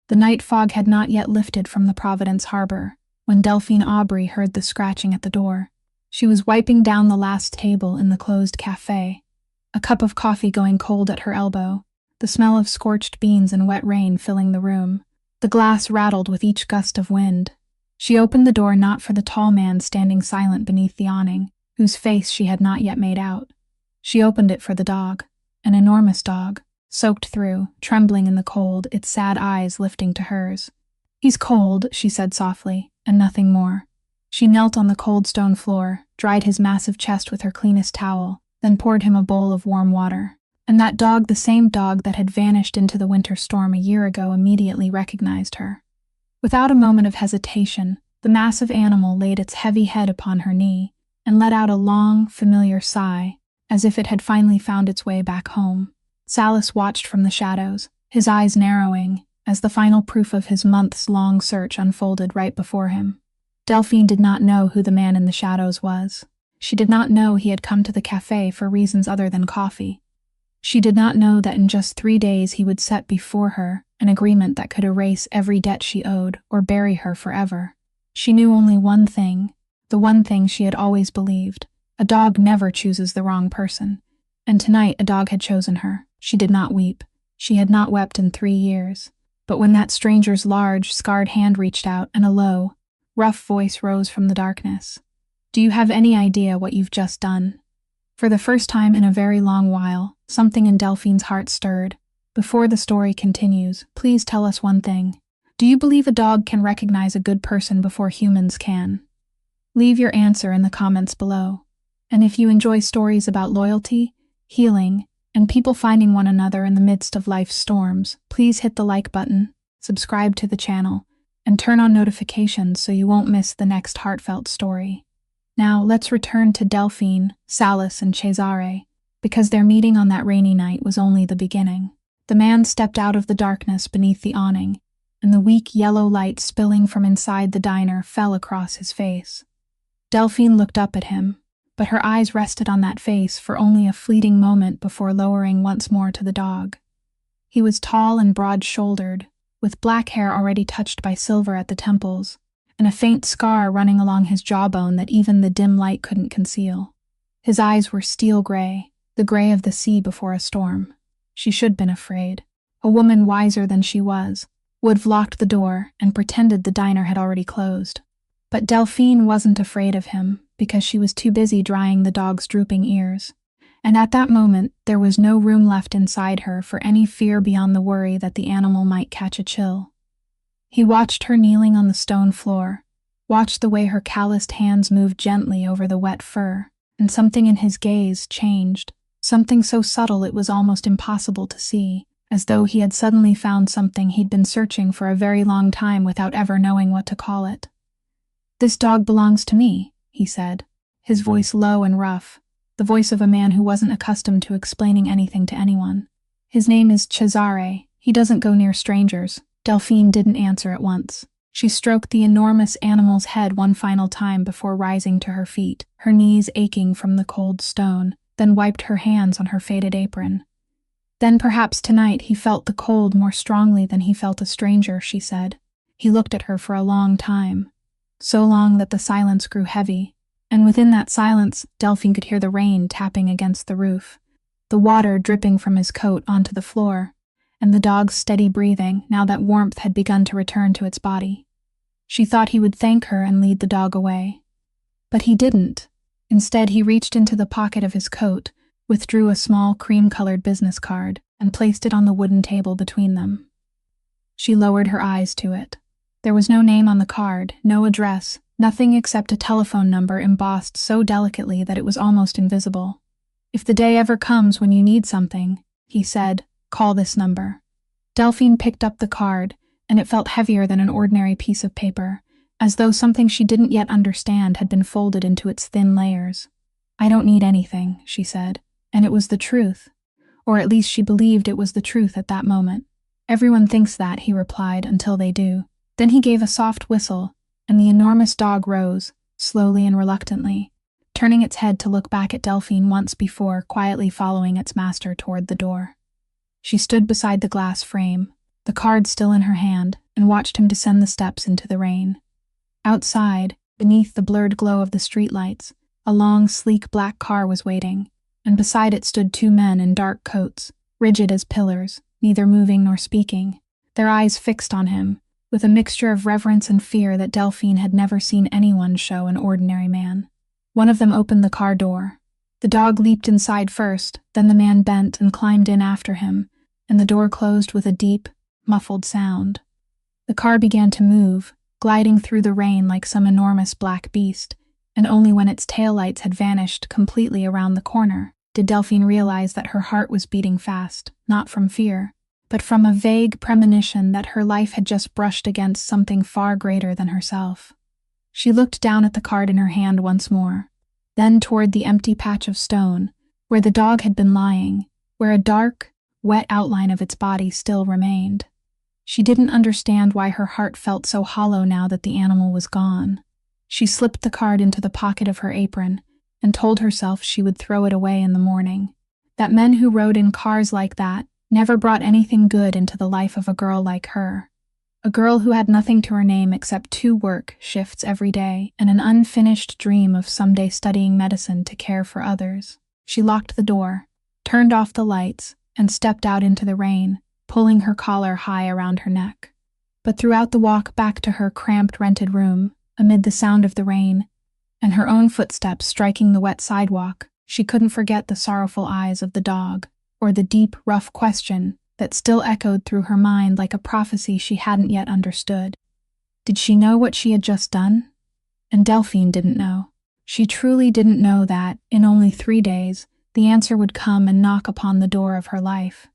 The night fog had not yet lifted from the Providence harbor when Delphine Aubrey heard the scratching at the door. She was wiping down the last table in the closed cafe, a cup of coffee going cold at her elbow, the smell of scorched beans and wet rain filling the room. The glass rattled with each gust of wind. She opened the door not for the tall man standing silent beneath the awning, whose face she had not yet made out. She opened it for the dog, an enormous dog, soaked through, trembling in the cold, its sad eyes lifting to hers. "He's cold," she said softly, and nothing more. She knelt on the cold stone floor, dried his massive chest with her cleanest towel, then poured him a bowl of warm water. And that dog, the same dog that had vanished into the winter storm a year ago, immediately recognized her. Without a moment of hesitation, the massive animal laid its heavy head upon her knee and let out a long, familiar sigh, as if it had finally found its way back home. Salas watched from the shadows, his eyes narrowing, as the final proof of his months-long search unfolded right before him. Delphine did not know who the man in the shadows was. She did not know he had come to the cafe for reasons other than coffee. She did not know that in just 3 days he would set before her an agreement that could erase every debt she owed or bury her forever. She knew only one thing, the one thing she had always believed. A dog never chooses the wrong person. And tonight a dog had chosen her. She did not weep. She had not wept in 3 years. But when that stranger's large, scarred hand reached out and a low, rough voice rose from the darkness. "Do you have any idea what you've just done?" For the first time in a very long while, something in Delphine's heart stirred. "Before the story continues, please tell us one thing. Do you believe a dog can recognize a good person before humans can?" Leave your answer in the comments below. And if you enjoy stories about loyalty, healing, and people finding one another in the midst of life's storms, please hit the like button, subscribe to the channel, and turn on notifications so you won't miss the next heartfelt story. Now, let's return to Delphine, Salas, and Cesare, because their meeting on that rainy night was only the beginning. The man stepped out of the darkness beneath the awning, and the weak yellow light spilling from inside the diner fell across his face. Delphine looked up at him, but her eyes rested on that face for only a fleeting moment before lowering once more to the dog. He was tall and broad-shouldered, with black hair already touched by silver at the temples, and a faint scar running along his jawbone that even the dim light couldn't conceal. His eyes were steel gray, the gray of the sea before a storm. She should have been afraid. A woman wiser than she was would have locked the door and pretended the diner had already closed. But Delphine wasn't afraid of him because she was too busy drying the dog's drooping ears. And at that moment, there was no room left inside her for any fear beyond the worry that the animal might catch a chill. He watched her kneeling on the stone floor, watched the way her calloused hands moved gently over the wet fur, and something in his gaze changed, something so subtle it was almost impossible to see, as though he had suddenly found something he'd been searching for a very long time without ever knowing what to call it. "This dog belongs to me," he said, his voice low and rough, the voice of a man who wasn't accustomed to explaining anything to anyone. "His name is Cesare. He doesn't go near strangers." Delphine didn't answer at once. She stroked the enormous animal's head one final time before rising to her feet, her knees aching from the cold stone, then wiped her hands on her faded apron. "Then perhaps tonight he felt the cold more strongly than he felt a stranger," she said. He looked at her for a long time, so long that the silence grew heavy, and within that silence, Delphine could hear the rain tapping against the roof, the water dripping from his coat onto the floor, and the dog's steady breathing now that warmth had begun to return to its body. She thought he would thank her and lead the dog away. But he didn't. Instead, he reached into the pocket of his coat, withdrew a small cream-colored business card, and placed it on the wooden table between them. She lowered her eyes to it. There was no name on the card, no address, nothing except a telephone number embossed so delicately that it was almost invisible. "If the day ever comes when you need something," he said, "call this number." Delphine picked up the card, and it felt heavier than an ordinary piece of paper, as though something she didn't yet understand had been folded into its thin layers. "I don't need anything," she said, and it was the truth. Or at least she believed it was the truth at that moment. "Everyone thinks that," he replied, "until they do." Then he gave a soft whistle, and the enormous dog rose, slowly and reluctantly, turning its head to look back at Delphine once before quietly following its master toward the door. She stood beside the glass frame, the card still in her hand, and watched him descend the steps into the rain. Outside, beneath the blurred glow of the streetlights, a long, sleek black car was waiting, and beside it stood two men in dark coats, rigid as pillars, neither moving nor speaking, their eyes fixed on him, with a mixture of reverence and fear that Delphine had never seen anyone show an ordinary man. One of them opened the car door. The dog leaped inside first, then the man bent and climbed in after him, and the door closed with a deep, muffled sound. The car began to move, gliding through the rain like some enormous black beast, and only when its taillights had vanished completely around the corner did Delphine realize that her heart was beating fast, not from fear, but from a vague premonition that her life had just brushed against something far greater than herself. She looked down at the card in her hand once more, then toward the empty patch of stone, where the dog had been lying, where a dark, wet outline of its body still remained. She didn't understand why her heart felt so hollow now that the animal was gone. She slipped the card into the pocket of her apron and told herself she would throw it away in the morning. That men who rode in cars like that never brought anything good into the life of a girl like her. A girl who had nothing to her name except 2 work shifts every day and an unfinished dream of someday studying medicine to care for others. She locked the door, turned off the lights, and stepped out into the rain, pulling her collar high around her neck. But throughout the walk back to her cramped rented room, amid the sound of the rain, and her own footsteps striking the wet sidewalk, she couldn't forget the sorrowful eyes of the dog, or the deep, rough question that still echoed through her mind like a prophecy she hadn't yet understood. Did she know what she had just done? And Delphine didn't know. She truly didn't know that, in only 3 days, the answer would come and knock upon the door of her life.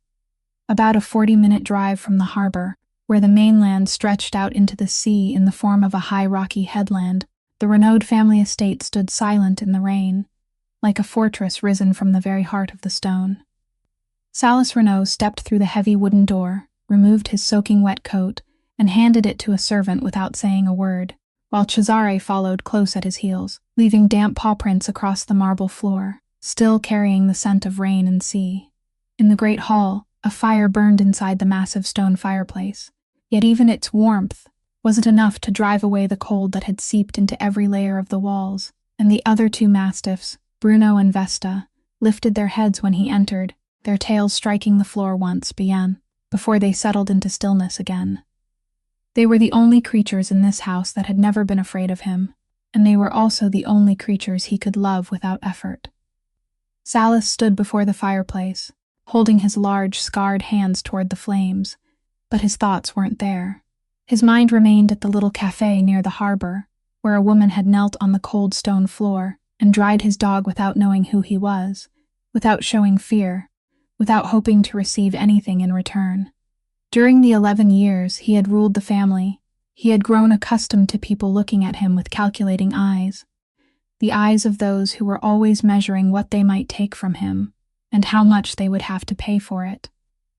About a 40-minute drive from the harbor, where the mainland stretched out into the sea in the form of a high rocky headland, the Renaud family estate stood silent in the rain, like a fortress risen from the very heart of the stone. Salas Renaud stepped through the heavy wooden door, removed his soaking wet coat, and handed it to a servant without saying a word, while Cesare followed close at his heels, leaving damp paw prints across the marble floor, still carrying the scent of rain and sea. In the great hall, a fire burned inside the massive stone fireplace, yet even its warmth wasn't enough to drive away the cold that had seeped into every layer of the walls, and the other 2 mastiffs, Bruno and Vesta, lifted their heads when he entered, their tails striking the floor once before they settled into stillness again. They were the only creatures in this house that had never been afraid of him, and they were also the only creatures he could love without effort. Salas stood before the fireplace, holding his large, scarred hands toward the flames, but his thoughts weren't there. His mind remained at the little cafe near the harbor, where a woman had knelt on the cold stone floor and dried his dog without knowing who he was, without showing fear, without hoping to receive anything in return. During the 11 years he had ruled the family, he had grown accustomed to people looking at him with calculating eyes, the eyes of those who were always measuring what they might take from him, and how much they would have to pay for it.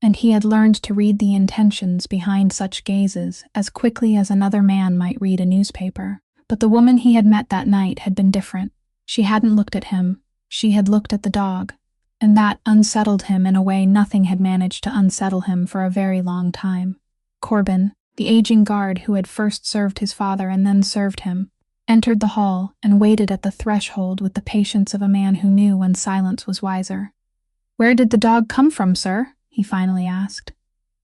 And he had learned to read the intentions behind such gazes as quickly as another man might read a newspaper. But the woman he had met that night had been different. She hadn't looked at him, she had looked at the dog, and that unsettled him in a way nothing had managed to unsettle him for a very long time. Corbin, the aging guard who had first served his father and then served him, entered the hall and waited at the threshold with the patience of a man who knew when silence was wiser. "Where did the dog come from, sir?" he finally asked.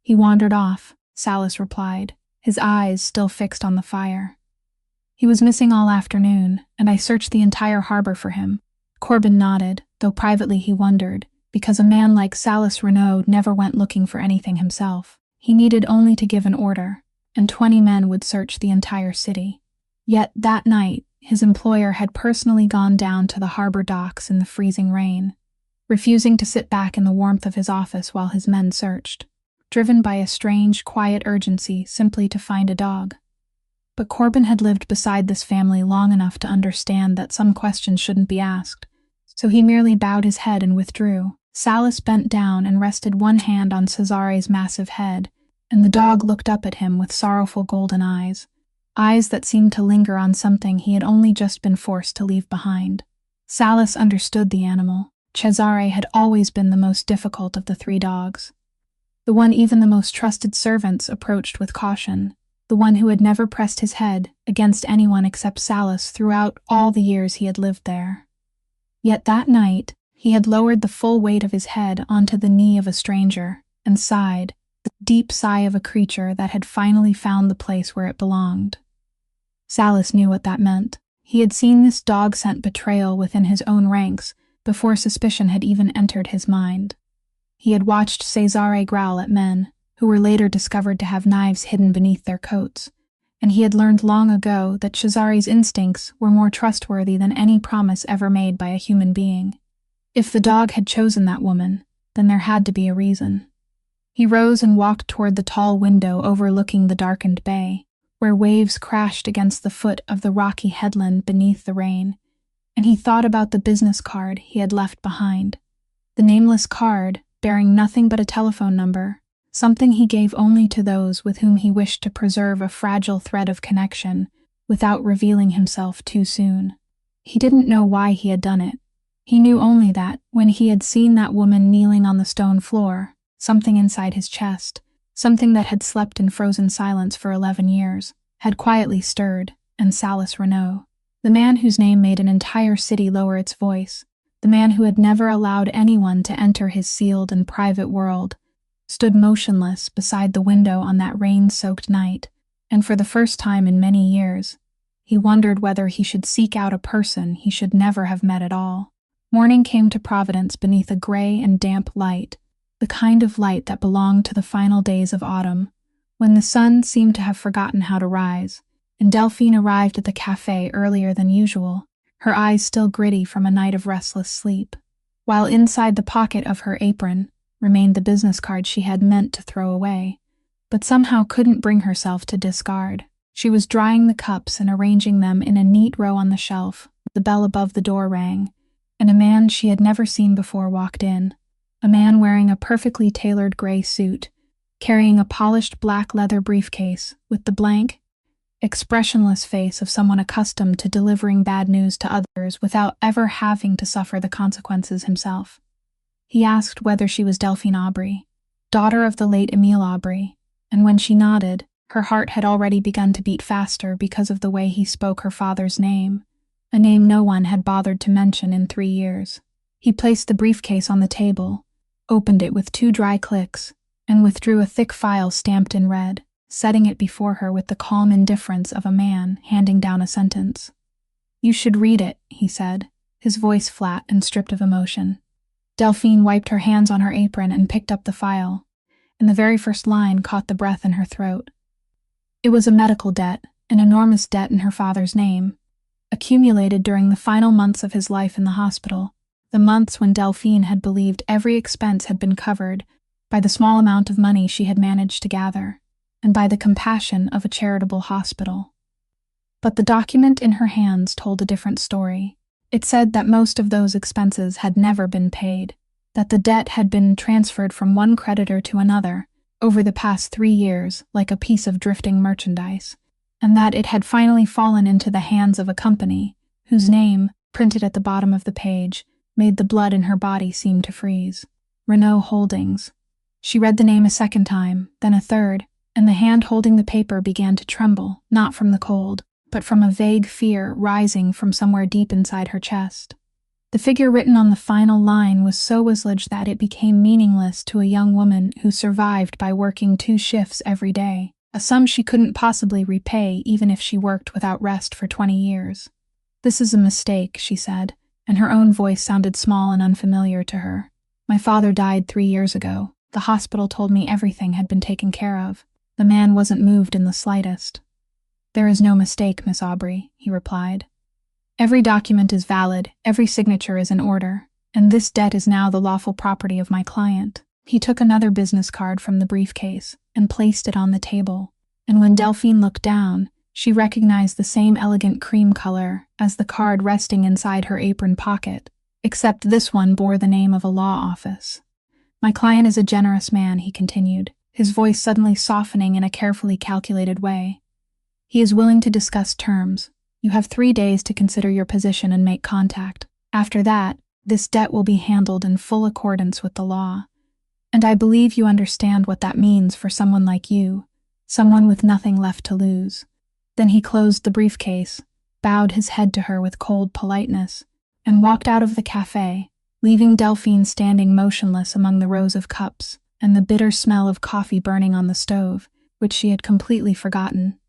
"He wandered off," Salas replied, his eyes still fixed on the fire. "He was missing all afternoon, and I searched the entire harbor for him." Corbin nodded, though privately he wondered, because a man like Salas Renaud never went looking for anything himself. He needed only to give an order, and 20 men would search the entire city. Yet that night, his employer had personally gone down to the harbor docks in the freezing rain, refusing to sit back in the warmth of his office while his men searched, driven by a strange, quiet urgency simply to find a dog. But Corbin had lived beside this family long enough to understand that some questions shouldn't be asked, so he merely bowed his head and withdrew. Salas bent down and rested one hand on Cesare's massive head, and the dog looked up at him with sorrowful golden eyes, eyes that seemed to linger on something he had only just been forced to leave behind. Salas understood the animal. Cesare had always been the most difficult of the 3 dogs. the one even the most trusted servants approached with caution, the one who had never pressed his head against anyone except Salis throughout all the years he had lived there. Yet that night, he had lowered the full weight of his head onto the knee of a stranger and sighed, the deep sigh of a creature that had finally found the place where it belonged. Salis knew what that meant. He had seen this dog-scent betrayal within his own ranks before suspicion had even entered his mind. He had watched Cesare growl at men, who were later discovered to have knives hidden beneath their coats, and he had learned long ago that Cesare's instincts were more trustworthy than any promise ever made by a human being. If the dog had chosen that woman, then there had to be a reason. He rose and walked toward the tall window overlooking the darkened bay, where waves crashed against the foot of the rocky headland beneath the rain, and he thought about the business card he had left behind. The nameless card, bearing nothing but a telephone number, something he gave only to those with whom he wished to preserve a fragile thread of connection without revealing himself too soon. He didn't know why he had done it. He knew only that, when he had seen that woman kneeling on the stone floor, something inside his chest, something that had slept in frozen silence for 11 years, had quietly stirred, and Salis Renault, the man whose name made an entire city lower its voice, the man who had never allowed anyone to enter his sealed and private world, stood motionless beside the window on that rain-soaked night, and for the first time in many years, he wondered whether he should seek out a person he should never have met at all. Morning came to Providence beneath a gray and damp light, the kind of light that belonged to the final days of autumn, when the sun seemed to have forgotten how to rise, and Delphine arrived at the cafe earlier than usual, her eyes still gritty from a night of restless sleep, while inside the pocket of her apron remained the business card she had meant to throw away, but somehow couldn't bring herself to discard. She was drying the cups and arranging them in a neat row on the shelf. The bell above the door rang, and a man she had never seen before walked in, a man wearing a perfectly tailored gray suit, carrying a polished black leather briefcase with the blank, expressionless face of someone accustomed to delivering bad news to others without ever having to suffer the consequences himself. He asked whether she was Delphine Aubry, daughter of the late Emile Aubry, and when she nodded, her heart had already begun to beat faster because of the way he spoke her father's name, a name no one had bothered to mention in 3 years. He placed the briefcase on the table, opened it with 2 dry clicks, and withdrew a thick file stamped in red, setting it before her with the calm indifference of a man handing down a sentence. "You should read it," he said, his voice flat and stripped of emotion. Delphine wiped her hands on her apron and picked up the file, and the very first line caught the breath in her throat. It was a medical debt, an enormous debt in her father's name, accumulated during the final months of his life in the hospital, the months when Delphine had believed every expense had been covered by the small amount of money she had managed to gather, and by the compassion of a charitable hospital. But the document in her hands told a different story. It said that most of those expenses had never been paid, that the debt had been transferred from one creditor to another over the past 3 years like a piece of drifting merchandise, and that it had finally fallen into the hands of a company whose name, printed at the bottom of the page, made the blood in her body seem to freeze. Renault Holdings. She read the name a second time, then a third, and the hand holding the paper began to tremble, not from the cold, but from a vague fear rising from somewhere deep inside her chest. The figure written on the final line was so wislage that it became meaningless to a young woman who survived by working 2 shifts every day, a sum she couldn't possibly repay even if she worked without rest for 20 years. "This is a mistake," she said, and her own voice sounded small and unfamiliar to her. "My father died 3 years ago. The hospital told me everything had been taken care of. The man wasn't moved in the slightest." "There is no mistake, Miss Aubry," he replied. "Every document is valid, every signature is in order, and this debt is now the lawful property of my client." He took another business card from the briefcase and placed it on the table, and when Delphine looked down, she recognized the same elegant cream color as the card resting inside her apron pocket, except this one bore the name of a law office. "My client is a generous man," he continued, his voice suddenly softening in a carefully calculated way. "He is willing to discuss terms. You have 3 days to consider your position and make contact. After that, this debt will be handled in full accordance with the law. And I believe you understand what that means for someone like you, someone with nothing left to lose." Then he closed the briefcase, bowed his head to her with cold politeness, and walked out of the cafe, leaving Delphine standing motionless among the rows of cups and the bitter smell of coffee burning on the stove, which she had completely forgotten.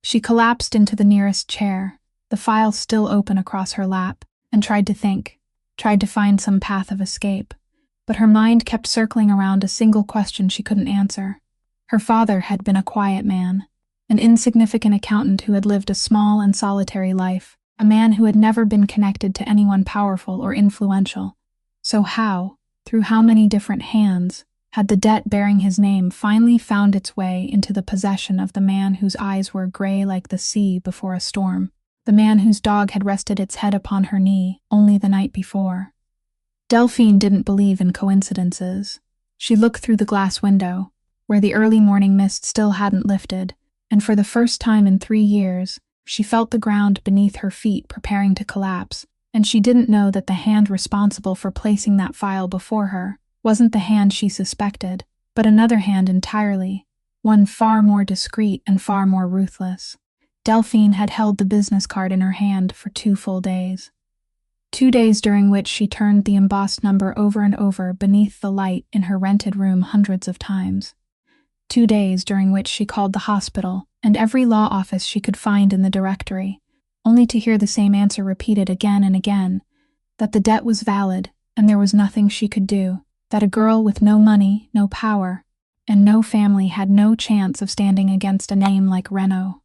She collapsed into the nearest chair, the file still open across her lap, and tried to find some path of escape. But her mind kept circling around a single question she couldn't answer. Her father had been a quiet man, an insignificant accountant who had lived a small and solitary life, a man who had never been connected to anyone powerful or influential. So how, through how many different hands, had the debt bearing his name finally found its way into the possession of the man whose eyes were gray like the sea before a storm, the man whose dog had rested its head upon her knee only the night before? Delphine didn't believe in coincidences. She looked through the glass window, where the early morning mist still hadn't lifted, and for the first time in 3 years, she felt the ground beneath her feet preparing to collapse, and she didn't know that the hand responsible for placing that file before her wasn't the hand she suspected, but another hand entirely, one far more discreet and far more ruthless. Delphine had held the business card in her hand for 2 full days. 2 days during which she turned the embossed number over and over beneath the light in her rented room hundreds of times. 2 days during which she called the hospital and every law office she could find in the directory, only to hear the same answer repeated again and again, that the debt was valid and there was nothing she could do, that a girl with no money, no power, and no family had no chance of standing against a name like Renault.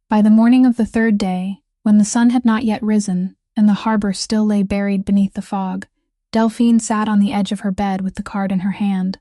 By the morning of the 3rd day, when the sun had not yet risen and the harbor still lay buried beneath the fog, Delphine sat on the edge of her bed with the card in her hand,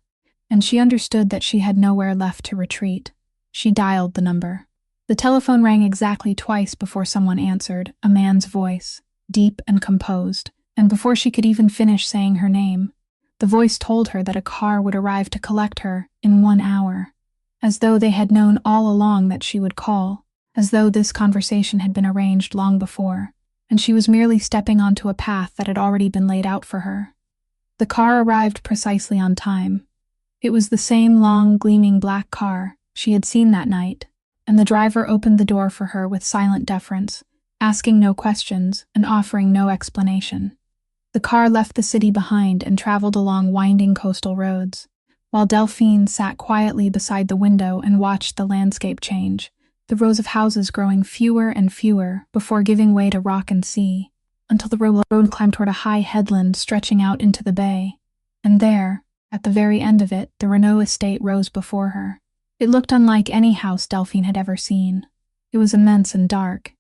and she understood that she had nowhere left to retreat. She dialed the number. The telephone rang exactly twice before someone answered, a man's voice, deep and composed, and before she could even finish saying her name, the voice told her that a car would arrive to collect her in 1 hour, as though they had known all along that she would call, as though this conversation had been arranged long before, and she was merely stepping onto a path that had already been laid out for her. The car arrived precisely on time. It was the same long, gleaming black car she had seen that night, and the driver opened the door for her with silent deference, asking no questions and offering no explanation. The car left the city behind and traveled along winding coastal roads, while Delphine sat quietly beside the window and watched the landscape change, the rows of houses growing fewer and fewer before giving way to rock and sea, until the road climbed toward a high headland stretching out into the bay. And there, at the very end of it, the Renault estate rose before her. It looked unlike any house Delphine had ever seen. It was immense and dark,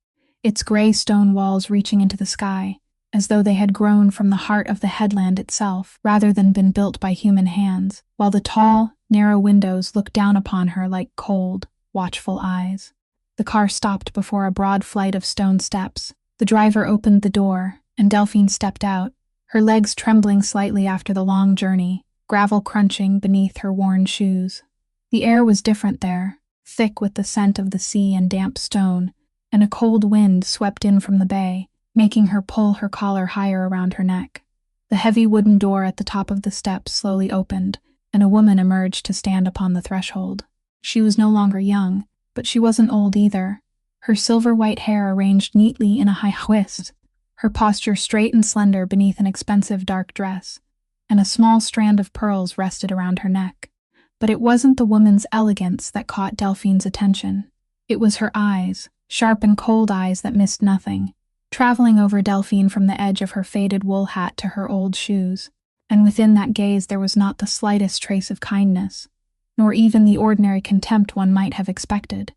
its gray stone walls reaching into the sky, as though they had grown from the heart of the headland itself, rather than been built by human hands, while the tall, narrow windows looked down upon her like cold, watchful eyes. The car stopped before a broad flight of stone steps. The driver opened the door, and Delphine stepped out, her legs trembling slightly after the long journey, gravel crunching beneath her worn shoes. The air was different there, thick with the scent of the sea and damp stone, and a cold wind swept in from the bay, making her pull her collar higher around her neck. The heavy wooden door at the top of the steps slowly opened, and a woman emerged to stand upon the threshold. She was no longer young, but she wasn't old either. Her silver-white hair arranged neatly in a high twist, her posture straight and slender beneath an expensive dark dress, and a small strand of pearls rested around her neck. But it wasn't the woman's elegance that caught Delphine's attention. It was her eyes, sharp and cold eyes that missed nothing, traveling over Delphine from the edge of her faded wool hat to her old shoes, and within that gaze there was not the slightest trace of kindness, nor even the ordinary contempt one might have expected,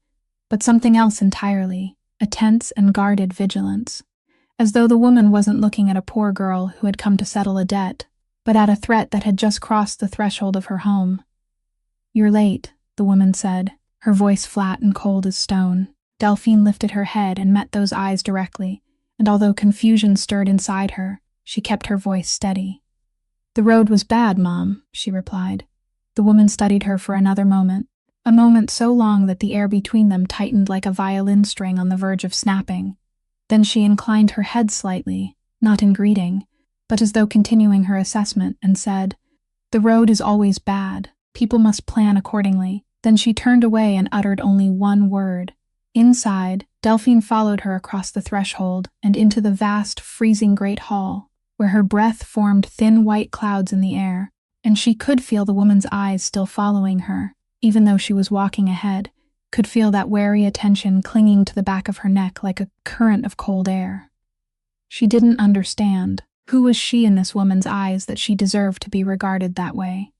but something else entirely, a tense and guarded vigilance, as though the woman wasn't looking at a poor girl who had come to settle a debt, but at a threat that had just crossed the threshold of her home. "You're late," the woman said, her voice flat and cold as stone. Delphine lifted her head and met those eyes directly, and although confusion stirred inside her, she kept her voice steady. "The road was bad, Mom," she replied. The woman studied her for another moment, a moment so long that the air between them tightened like a violin string on the verge of snapping. Then she inclined her head slightly, not in greeting, but as though continuing her assessment, and said, The road is always bad. People must plan accordingly. Then she turned away and uttered only one word. Inside, Delphine followed her across the threshold and into the vast, freezing great hall, where her breath formed thin white clouds in the air, and she could feel the woman's eyes still following her, even though she was walking ahead, could feel that wary attention clinging to the back of her neck like a current of cold air. She didn't understand. Who was she in this woman's eyes that she deserved to be regarded that way?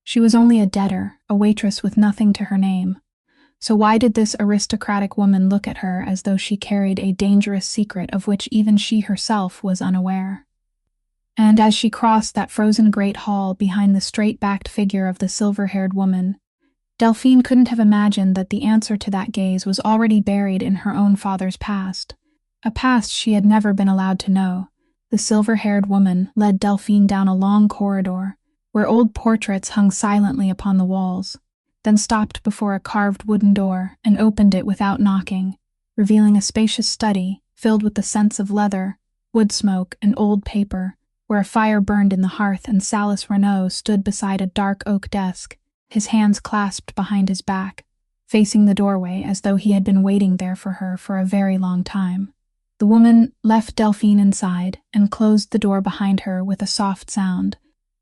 She was only a debtor, a waitress with nothing to her name. So why did this aristocratic woman look at her as though she carried a dangerous secret of which even she herself was unaware? And as she crossed that frozen great hall behind the straight-backed figure of the silver-haired woman, Delphine couldn't have imagined that the answer to that gaze was already buried in her own father's past, a past she had never been allowed to know. The silver-haired woman led Delphine down a long corridor, where old portraits hung silently upon the walls, then stopped before a carved wooden door and opened it without knocking, revealing a spacious study filled with the scents of leather, wood smoke, and old paper, where a fire burned in the hearth and Salas Renaud stood beside a dark oak desk, his hands clasped behind his back, facing the doorway as though he had been waiting there for her for a very long time. The woman left Delphine inside and closed the door behind her with a soft sound,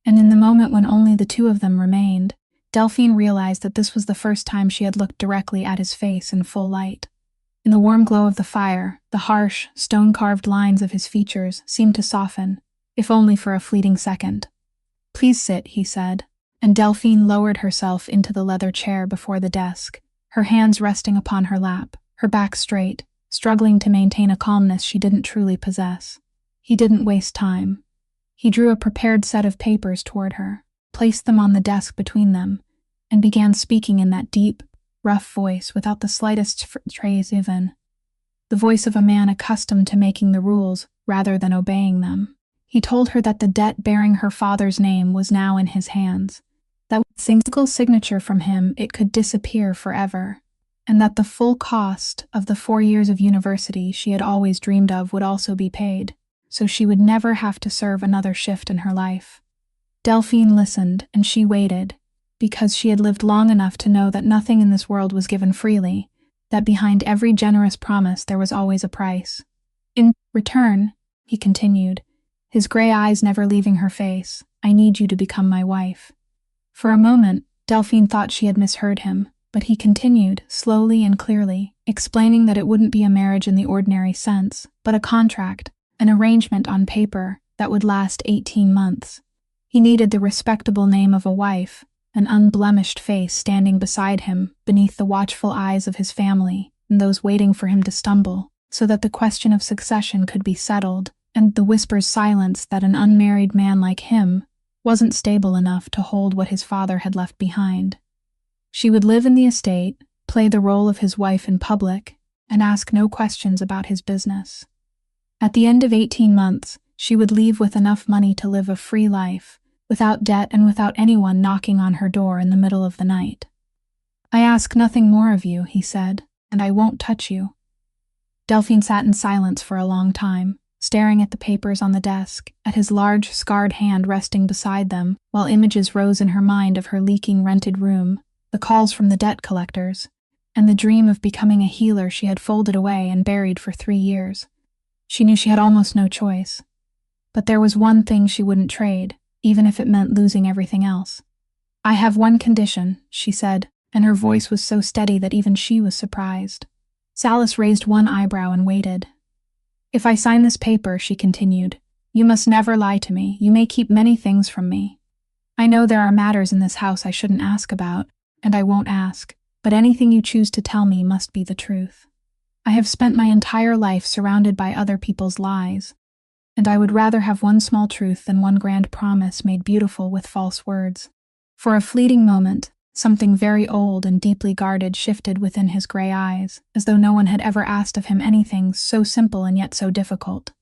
and in the moment when only the two of them remained, Delphine realized that this was the first time she had looked directly at his face in full light. In the warm glow of the fire, the harsh, stone-carved lines of his features seemed to soften, if only for a fleeting second. "Please sit," he said, and Delphine lowered herself into the leather chair before the desk, her hands resting upon her lap, her back straight, struggling to maintain a calmness she didn't truly possess. He didn't waste time. He drew a prepared set of papers toward her, placed them on the desk between them, and began speaking in that deep, rough voice without the slightest phrase even. The voice of a man accustomed to making the rules rather than obeying them. He told her that the debt bearing her father's name was now in his hands, that with a single signature from him it could disappear forever, and that the full cost of the 4 years of university she had always dreamed of would also be paid, so she would never have to serve another shift in her life. Delphine listened, and she waited, because she had lived long enough to know that nothing in this world was given freely, that behind every generous promise there was always a price. "In return," he continued, his gray eyes never leaving her face, "I need you to become my wife." For a moment, Delphine thought she had misheard him, but he continued, slowly and clearly, explaining that it wouldn't be a marriage in the ordinary sense, but a contract, an arrangement on paper that would last 18 months. He needed the respectable name of a wife, an unblemished face standing beside him beneath the watchful eyes of his family and those waiting for him to stumble, so that the question of succession could be settled, and the whispers silenced that an unmarried man like him wasn't stable enough to hold what his father had left behind. She would live in the estate, play the role of his wife in public, and ask no questions about his business. At the end of 18 months, she would leave with enough money to live a free life, without debt and without anyone knocking on her door in the middle of the night. "I ask nothing more of you," he said, "and I won't touch you." Delphine sat in silence for a long time, staring at the papers on the desk, at his large, scarred hand resting beside them, while images rose in her mind of her leaking rented room, the calls from the debt collectors, and the dream of becoming a healer she had folded away and buried for 3 years. She knew she had almost no choice. But there was one thing she wouldn't trade, even if it meant losing everything else. "I have one condition," she said, and her voice was so steady that even she was surprised. Salas raised one eyebrow and waited. "If I sign this paper," she continued, "you must never lie to me. You may keep many things from me. I know there are matters in this house I shouldn't ask about, and I won't ask, but anything you choose to tell me must be the truth. I have spent my entire life surrounded by other people's lies, and I would rather have one small truth than one grand promise made beautiful with false words." For a fleeting moment, something very old and deeply guarded shifted within his gray eyes, as though no one had ever asked of him anything so simple and yet so difficult.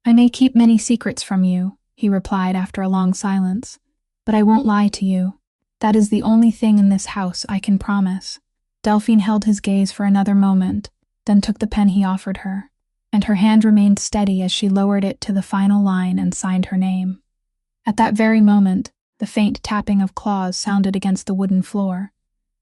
"I may keep many secrets from you," he replied after a long silence, "but I won't lie to you. That is the only thing in this house I can promise." Delphine held his gaze for another moment, then took the pen he offered her, and her hand remained steady as she lowered it to the final line and signed her name. At that very moment, The faint tapping of claws sounded against the wooden floor,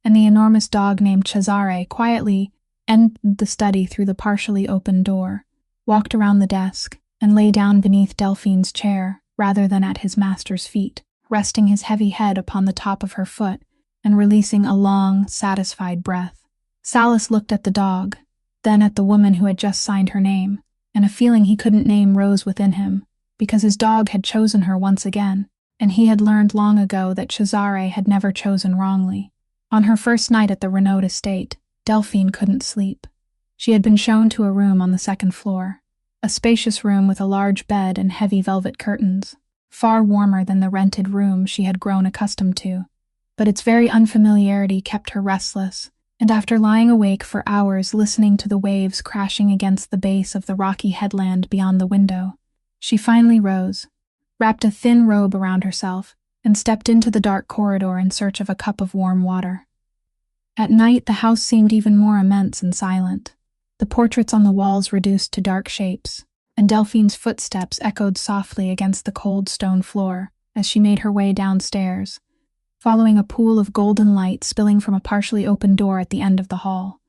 and the enormous dog named Cesare quietly entered the study through the partially open door, walked around the desk, and lay down beneath Delphine's chair rather than at his master's feet, resting his heavy head upon the top of her foot and releasing a long, satisfied breath. Salas looked at the dog, then at the woman who had just signed her name, and a feeling he couldn't name rose within him, because his dog had chosen her once again, and he had learned long ago that Cesare had never chosen wrongly. On her first night at the Renaud estate, Delphine couldn't sleep. She had been shown to a room on the second floor, a spacious room with a large bed and heavy velvet curtains, far warmer than the rented room she had grown accustomed to. But its very unfamiliarity kept her restless, and after lying awake for hours listening to the waves crashing against the base of the rocky headland beyond the window, she finally rose, wrapped a thin robe around herself, and stepped into the dark corridor in search of a cup of warm water. At night, the house seemed even more immense and silent, the portraits on the walls reduced to dark shapes, and Delphine's footsteps echoed softly against the cold stone floor as she made her way downstairs, following a pool of golden light spilling from a partially open door at the end of the hall.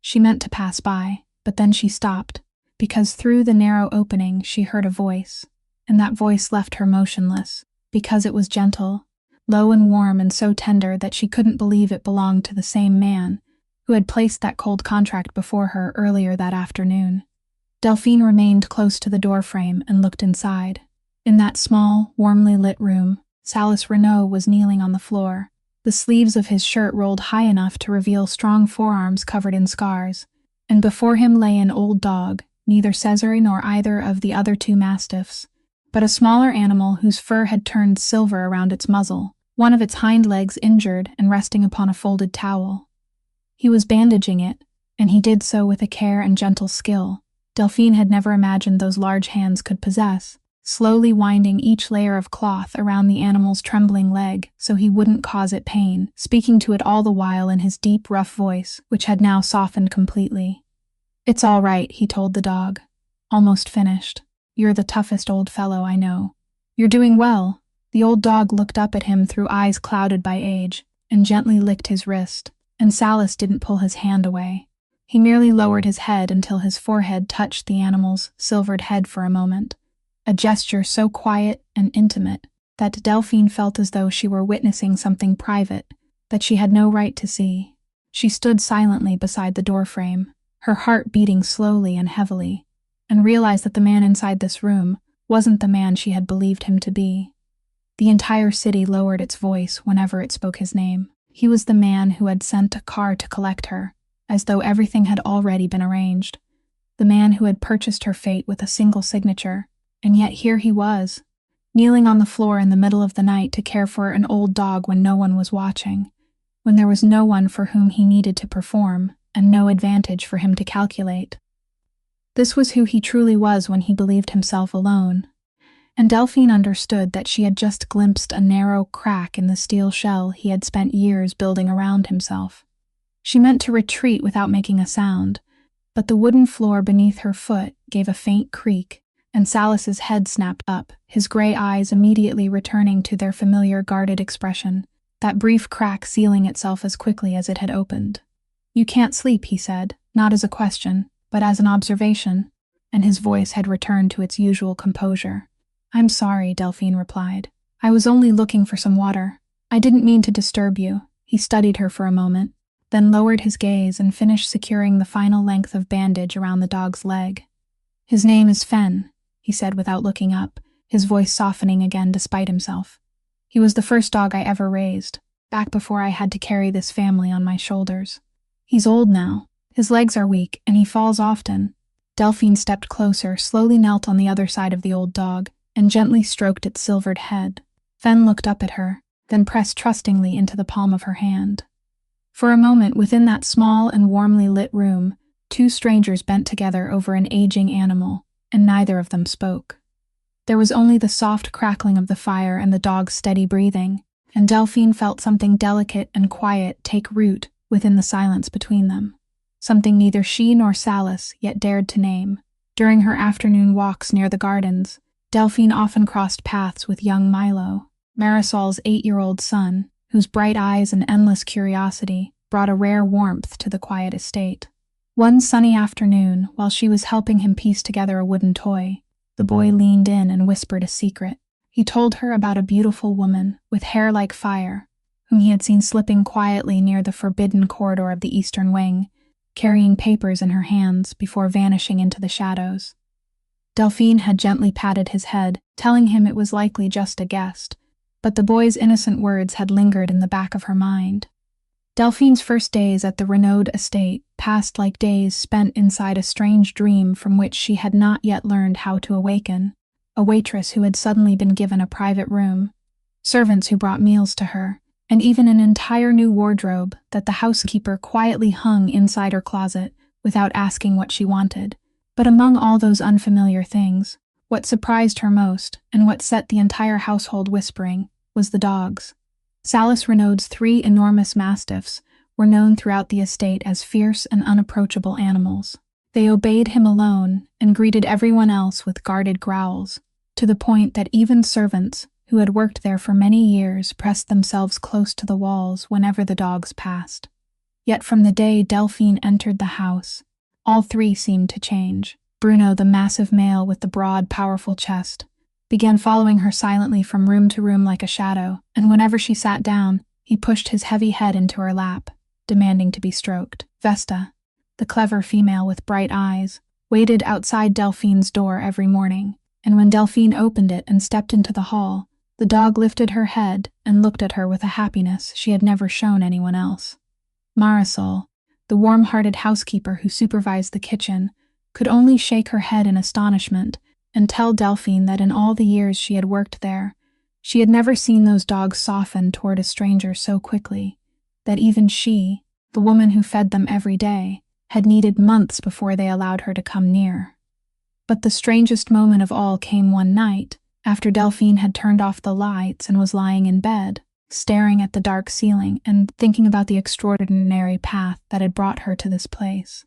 She meant to pass by, but then she stopped, because through the narrow opening she heard a voice, and that voice left her motionless, because it was gentle, low and warm and so tender that she couldn't believe it belonged to the same man who had placed that cold contract before her earlier that afternoon. Delphine remained close to the doorframe and looked inside. In that small, warmly lit room, Salas Renaud was kneeling on the floor, the sleeves of his shirt rolled high enough to reveal strong forearms covered in scars, and before him lay an old dog, neither Cesare nor either of the other two mastiffs, but a smaller animal whose fur had turned silver around its muzzle, one of its hind legs injured and resting upon a folded towel. He was bandaging it, and he did so with a care and gentle skill Delphine had never imagined those large hands could possess, slowly winding each layer of cloth around the animal's trembling leg so he wouldn't cause it pain, speaking to it all the while in his deep, rough voice, which had now softened completely. "It's all right," he told the dog. "Almost finished. You're the toughest old fellow I know. You're doing well." The old dog looked up at him through eyes clouded by age, and gently licked his wrist, and Salas didn't pull his hand away. He merely lowered his head until his forehead touched the animal's silvered head for a moment, a gesture so quiet and intimate that Delphine felt as though she were witnessing something private that she had no right to see. She stood silently beside the doorframe, her heart beating slowly and heavily, and realized that the man inside this room wasn't the man she had believed him to be. The entire city lowered its voice whenever it spoke his name. He was the man who had sent a car to collect her, as though everything had already been arranged. The man who had purchased her fate with a single signature, and yet here he was, kneeling on the floor in the middle of the night to care for an old dog when no one was watching, when there was no one for whom he needed to perform, and no advantage for him to calculate. This was who he truly was when he believed himself alone, and Delphine understood that she had just glimpsed a narrow crack in the steel shell he had spent years building around himself. She meant to retreat without making a sound, but the wooden floor beneath her foot gave a faint creak, and Salas's head snapped up, his gray eyes immediately returning to their familiar guarded expression, that brief crack sealing itself as quickly as it had opened. "You can't sleep," he said, not as a question, but as an observation, and his voice had returned to its usual composure. "I'm sorry," Delphine replied. "I was only looking for some water. I didn't mean to disturb you." He studied her for a moment, then lowered his gaze and finished securing the final length of bandage around the dog's leg. "His name is Fen," he said without looking up, his voice softening again despite himself. "He was the first dog I ever raised, back before I had to carry this family on my shoulders. He's old now. His legs are weak, and he falls often." Delphine stepped closer, slowly knelt on the other side of the old dog, and gently stroked its silvered head. Fen looked up at her, then pressed trustingly into the palm of her hand. For a moment within that small and warmly lit room, two strangers bent together over an aging animal, and neither of them spoke. There was only the soft crackling of the fire and the dog's steady breathing, and Delphine felt something delicate and quiet take root within the silence between them, something neither she nor Salas yet dared to name. During her afternoon walks near the gardens, Delphine often crossed paths with young Milo, Marisol's 8-year-old son, whose bright eyes and endless curiosity brought a rare warmth to the quiet estate. One sunny afternoon, while she was helping him piece together a wooden toy, the boy leaned in and whispered a secret. He told her about a beautiful woman with hair like fire, whom he had seen slipping quietly near the forbidden corridor of the eastern wing, carrying papers in her hands before vanishing into the shadows. Delphine had gently patted his head, telling him it was likely just a guest, but the boy's innocent words had lingered in the back of her mind. Delphine's first days at the Renaud estate passed like days spent inside a strange dream from which she had not yet learned how to awaken. A waitress who had suddenly been given a private room, servants who brought meals to her, and even an entire new wardrobe that the housekeeper quietly hung inside her closet without asking what she wanted. But among all those unfamiliar things, what surprised her most, and what set the entire household whispering, was the dogs. Salis Renaud's 3 enormous mastiffs were known throughout the estate as fierce and unapproachable animals. They obeyed him alone and greeted everyone else with guarded growls, to the point that even servants, who had worked there for many years, pressed themselves close to the walls whenever the dogs passed. Yet from the day Delphine entered the house, all 3 seemed to change. Bruno, the massive male with the broad, powerful chest, began following her silently from room to room like a shadow, and whenever she sat down, he pushed his heavy head into her lap, demanding to be stroked. Vesta, the clever female with bright eyes, waited outside Delphine's door every morning, and when Delphine opened it and stepped into the hall, the dog lifted her head and looked at her with a happiness she had never shown anyone else. Marisol, the warm-hearted housekeeper who supervised the kitchen, could only shake her head in astonishment and tell Delphine that in all the years she had worked there, she had never seen those dogs soften toward a stranger so quickly, that even she, the woman who fed them every day, had needed months before they allowed her to come near. But the strangest moment of all came one night, after Delphine had turned off the lights and was lying in bed, staring at the dark ceiling and thinking about the extraordinary path that had brought her to this place.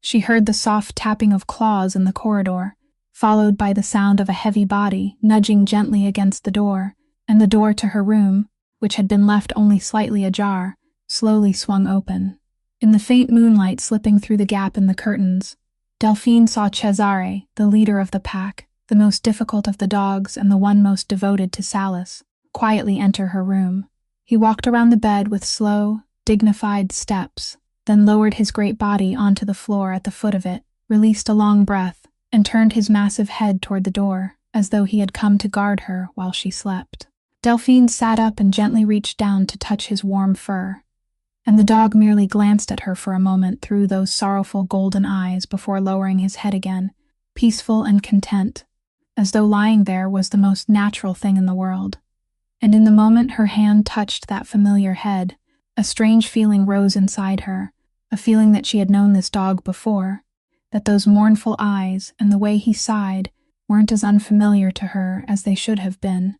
She heard the soft tapping of claws in the corridor, followed by the sound of a heavy body nudging gently against the door, and the door to her room, which had been left only slightly ajar, slowly swung open. In the faint moonlight slipping through the gap in the curtains, Delphine saw Cesare, the leader of the pack, the most difficult of the dogs and the one most devoted to Salis, quietly enter her room. He walked around the bed with slow, dignified steps, then lowered his great body onto the floor at the foot of it, released a long breath, and turned his massive head toward the door, as though he had come to guard her while she slept. Delphine sat up and gently reached down to touch his warm fur, and the dog merely glanced at her for a moment through those sorrowful golden eyes before lowering his head again, peaceful and content, as though lying there was the most natural thing in the world. And in the moment her hand touched that familiar head, a strange feeling rose inside her, a feeling that she had known this dog before, that those mournful eyes and the way he sighed weren't as unfamiliar to her as they should have been.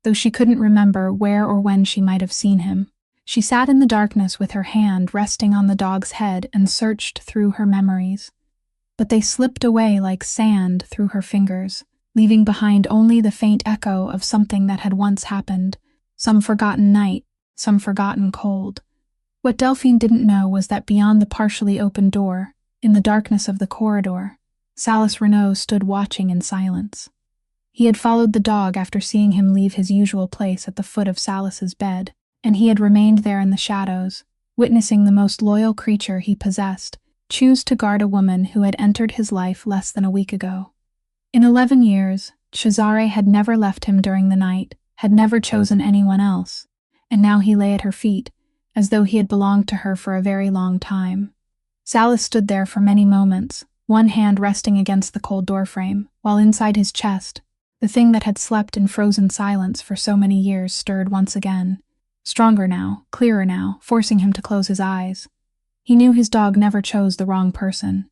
Though she couldn't remember where or when she might have seen him, she sat in the darkness with her hand resting on the dog's head and searched through her memories. But they slipped away like sand through her fingers, leaving behind only the faint echo of something that had once happened, some forgotten night, some forgotten cold. What Delphine didn't know was that beyond the partially open door, in the darkness of the corridor, Salis Renaud stood watching in silence. He had followed the dog after seeing him leave his usual place at the foot of Salis's bed, and he had remained there in the shadows, witnessing the most loyal creature he possessed choose to guard a woman who had entered his life less than a week ago. In 11 years, Cesare had never left him during the night, had never chosen anyone else, and now he lay at her feet, as though he had belonged to her for a very long time. Salis stood there for many moments, one hand resting against the cold doorframe, while inside his chest, the thing that had slept in frozen silence for so many years stirred once again, stronger now, clearer now, forcing him to close his eyes. He knew his dog never chose the wrong person.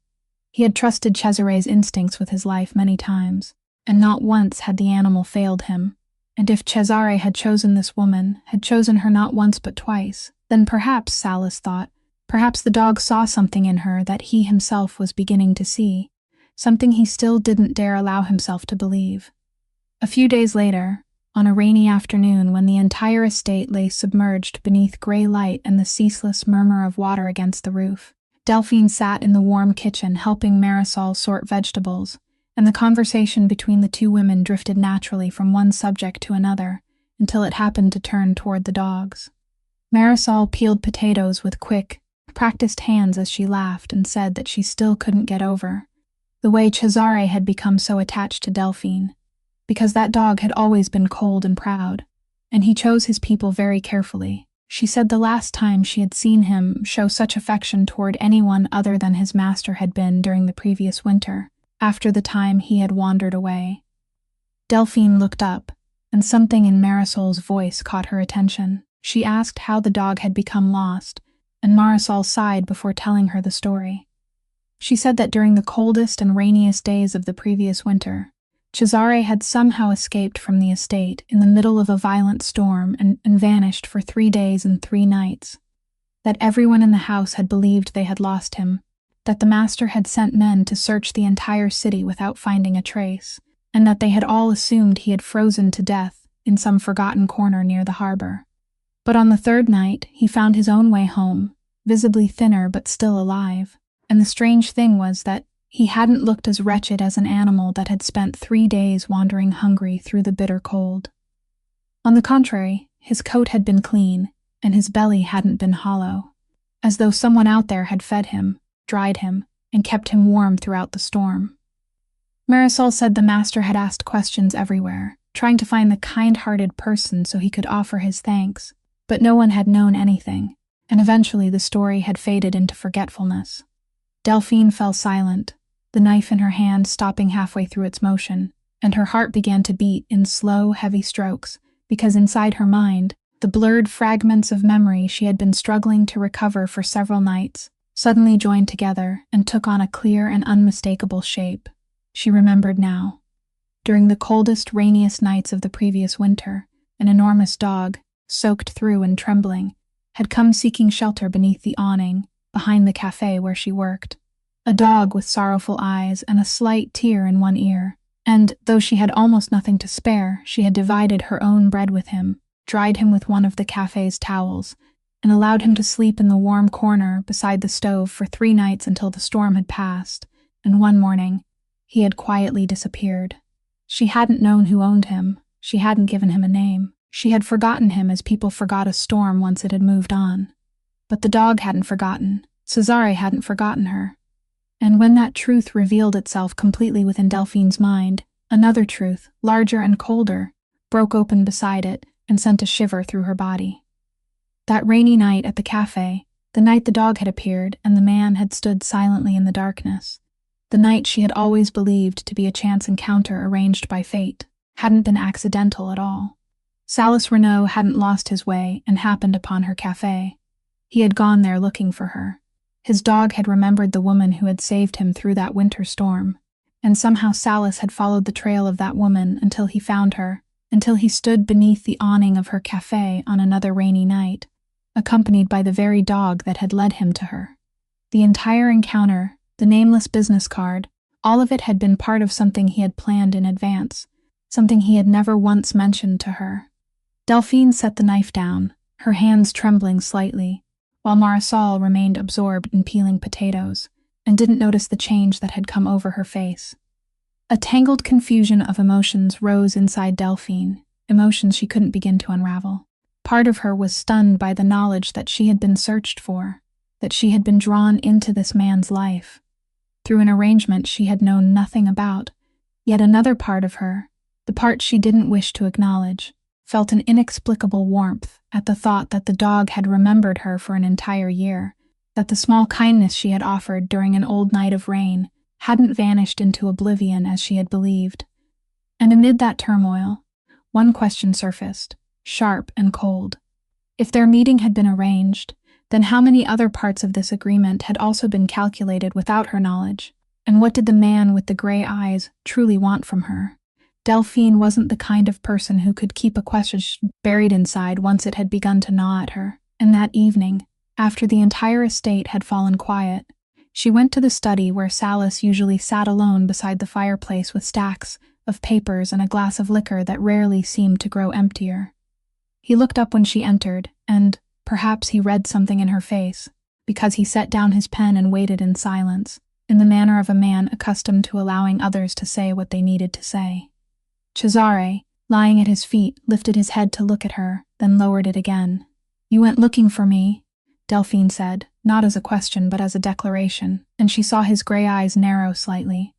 He had trusted Cesare's instincts with his life many times, and not once had the animal failed him. And if Cesare had chosen this woman, had chosen her not once but twice, then perhaps, Salis thought, perhaps the dog saw something in her that he himself was beginning to see, something he still didn't dare allow himself to believe. A few days later, On a rainy afternoon when the entire estate lay submerged beneath gray light and the ceaseless murmur of water against the roof, Delphine sat in the warm kitchen helping Marisol sort vegetables, and the conversation between the two women drifted naturally from one subject to another until it happened to turn toward the dogs. Marisol peeled potatoes with quick, practiced hands as she laughed and said that she still couldn't get over the way Cesare had become so attached to Delphine, because that dog had always been cold and proud, and he chose his people very carefully. She said the last time she had seen him show such affection toward anyone other than his master had been during the previous winter, after the time he had wandered away. Delphine looked up, and something in Marisol's voice caught her attention. She asked how the dog had become lost, and Marisol sighed before telling her the story. She said that during the coldest and rainiest days of the previous winter, Cesare had somehow escaped from the estate in the middle of a violent storm and vanished for 3 days and 3 nights. That everyone in the house had believed they had lost him, that the master had sent men to search the entire city without finding a trace, and that they had all assumed he had frozen to death in some forgotten corner near the harbor. But on the 3rd night, he found his own way home, visibly thinner but still alive, and the strange thing was that he hadn't looked as wretched as an animal that had spent 3 days wandering hungry through the bitter cold. On the contrary, his coat had been clean, and his belly hadn't been hollow, as though someone out there had fed him, dried him, and kept him warm throughout the storm. Marisol said the master had asked questions everywhere, trying to find the kind-hearted person so he could offer his thanks, but no one had known anything, and eventually the story had faded into forgetfulness. Delphine fell silent, the knife in her hand stopping halfway through its motion, and her heart began to beat in slow, heavy strokes, because inside her mind, the blurred fragments of memory she had been struggling to recover for several nights suddenly joined together and took on a clear and unmistakable shape. She remembered now. During the coldest, rainiest nights of the previous winter, an enormous dog, soaked through and trembling, had come seeking shelter beneath the awning behind the cafe where she worked. A dog with sorrowful eyes and a slight tear in one ear, and, though she had almost nothing to spare, she had divided her own bread with him, dried him with one of the cafe's towels, and allowed him to sleep in the warm corner beside the stove for 3 nights until the storm had passed, and one morning, he had quietly disappeared. She hadn't known who owned him, she hadn't given him a name, she had forgotten him as people forgot a storm once it had moved on. But the dog hadn't forgotten, Cesare hadn't forgotten her. And when that truth revealed itself completely within Delphine's mind, another truth, larger and colder, broke open beside it and sent a shiver through her body. That rainy night at the cafe, the night the dog had appeared and the man had stood silently in the darkness, the night she had always believed to be a chance encounter arranged by fate, hadn't been accidental at all. Salas Renaud hadn't lost his way and happened upon her cafe. He had gone there looking for her. His dog had remembered the woman who had saved him through that winter storm, and somehow Salas had followed the trail of that woman until he found her, until he stood beneath the awning of her cafe on another rainy night, accompanied by the very dog that had led him to her. The entire encounter, the nameless business card, all of it had been part of something he had planned in advance, something he had never once mentioned to her. Delphine set the knife down, her hands trembling slightly, while Marisol remained absorbed in peeling potatoes, and didn't notice the change that had come over her face. A tangled confusion of emotions rose inside Delphine, emotions she couldn't begin to unravel. Part of her was stunned by the knowledge that she had been searched for, that she had been drawn into this man's life, through an arrangement she had known nothing about. Yet another part of her, the part she didn't wish to acknowledge, felt an inexplicable warmth at the thought that the dog had remembered her for an entire year, that the small kindness she had offered during an old night of rain hadn't vanished into oblivion as she had believed. And amid that turmoil, one question surfaced, sharp and cold. If their meeting had been arranged, then how many other parts of this agreement had also been calculated without her knowledge? And what did the man with the gray eyes truly want from her? Delphine wasn't the kind of person who could keep a question buried inside once it had begun to gnaw at her. And that evening, after the entire estate had fallen quiet, she went to the study where Salas usually sat alone beside the fireplace with stacks of papers and a glass of liquor that rarely seemed to grow emptier. He looked up when she entered, and perhaps he read something in her face, because he set down his pen and waited in silence, in the manner of a man accustomed to allowing others to say what they needed to say. Cesare, lying at his feet, lifted his head to look at her, then lowered it again. "You went looking for me," Delphine said, not as a question but as a declaration, and she saw his gray eyes narrow slightly.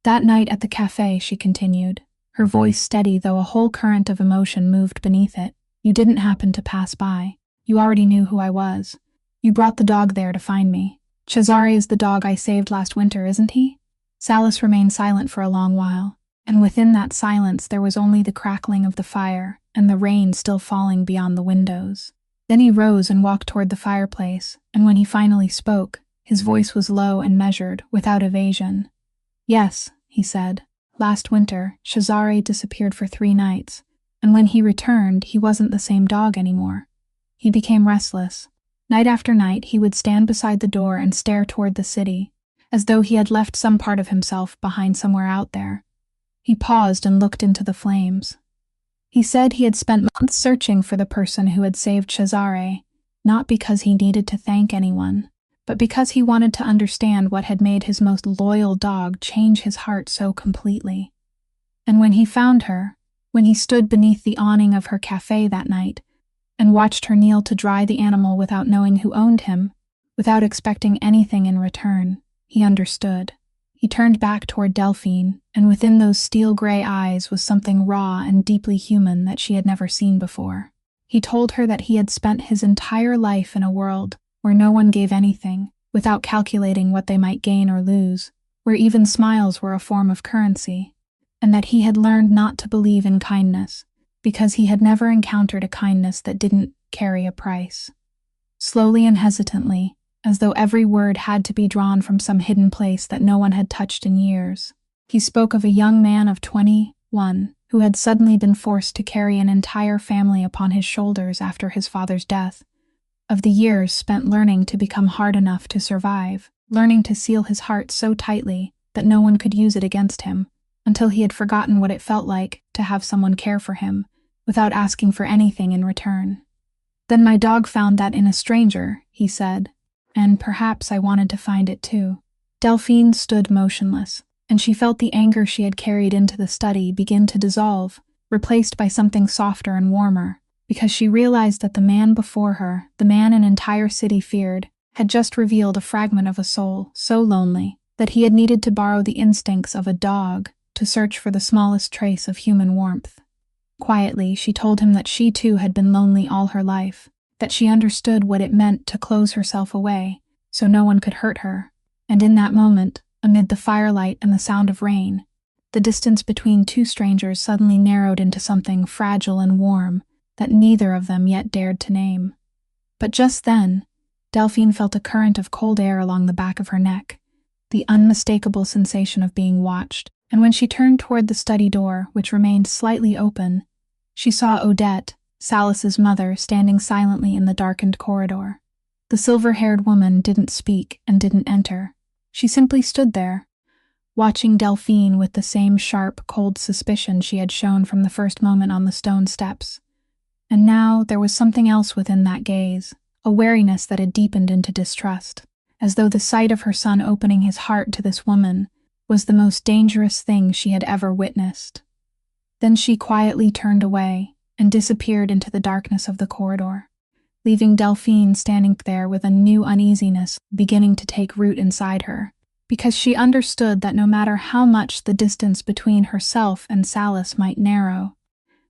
"That night at the cafe," she continued, her voice steady though a whole current of emotion moved beneath it, "you didn't happen to pass by. You already knew who I was. You brought the dog there to find me. Cesare is the dog I saved last winter, isn't he?" Salis remained silent for a long while, and within that silence there was only the crackling of the fire and the rain still falling beyond the windows. Then he rose and walked toward the fireplace, and when he finally spoke, his voice was low and measured, without evasion. "Yes," he said. "Last winter, Cesare disappeared for 3 nights, and when he returned, he wasn't the same dog anymore. He became restless. Night after night, he would stand beside the door and stare toward the city, as though he had left some part of himself behind somewhere out there." He paused and looked into the flames. He said he had spent months searching for the person who had saved Cesare, not because he needed to thank anyone, but because he wanted to understand what had made his most loyal dog change his heart so completely. And when he found her, when he stood beneath the awning of her cafe that night, and watched her kneel to dry the animal without knowing who owned him, without expecting anything in return, he understood. He turned back toward Delphine, and within those steel-gray eyes was something raw and deeply human that she had never seen before. He told her that he had spent his entire life in a world where no one gave anything, without calculating what they might gain or lose, where even smiles were a form of currency, and that he had learned not to believe in kindness, because he had never encountered a kindness that didn't carry a price. Slowly and hesitantly, as though every word had to be drawn from some hidden place that no one had touched in years, he spoke of a young man of 21 who had suddenly been forced to carry an entire family upon his shoulders after his father's death, of the years spent learning to become hard enough to survive, learning to seal his heart so tightly that no one could use it against him, until he had forgotten what it felt like to have someone care for him, without asking for anything in return. "Then my dog found that in a stranger," he said, "and perhaps I wanted to find it too." Delphine stood motionless, and she felt the anger she had carried into the study begin to dissolve, replaced by something softer and warmer, because she realized that the man before her, the man an entire city feared, had just revealed a fragment of a soul so lonely that he had needed to borrow the instincts of a dog to search for the smallest trace of human warmth. Quietly, she told him that she too had been lonely all her life, that she understood what it meant to close herself away so no one could hurt her, and in that moment, amid the firelight and the sound of rain, the distance between two strangers suddenly narrowed into something fragile and warm that neither of them yet dared to name. But just then, Delphine felt a current of cold air along the back of her neck, the unmistakable sensation of being watched, and when she turned toward the study door, which remained slightly open, she saw Odette, Salis's mother, standing silently in the darkened corridor. The silver-haired woman didn't speak and didn't enter. She simply stood there, watching Delphine with the same sharp, cold suspicion she had shown from the first moment on the stone steps. And now there was something else within that gaze, a wariness that had deepened into distrust, as though the sight of her son opening his heart to this woman was the most dangerous thing she had ever witnessed. Then she quietly turned away and disappeared into the darkness of the corridor, leaving Delphine standing there with a new uneasiness beginning to take root inside her, because she understood that no matter how much the distance between herself and Salis might narrow,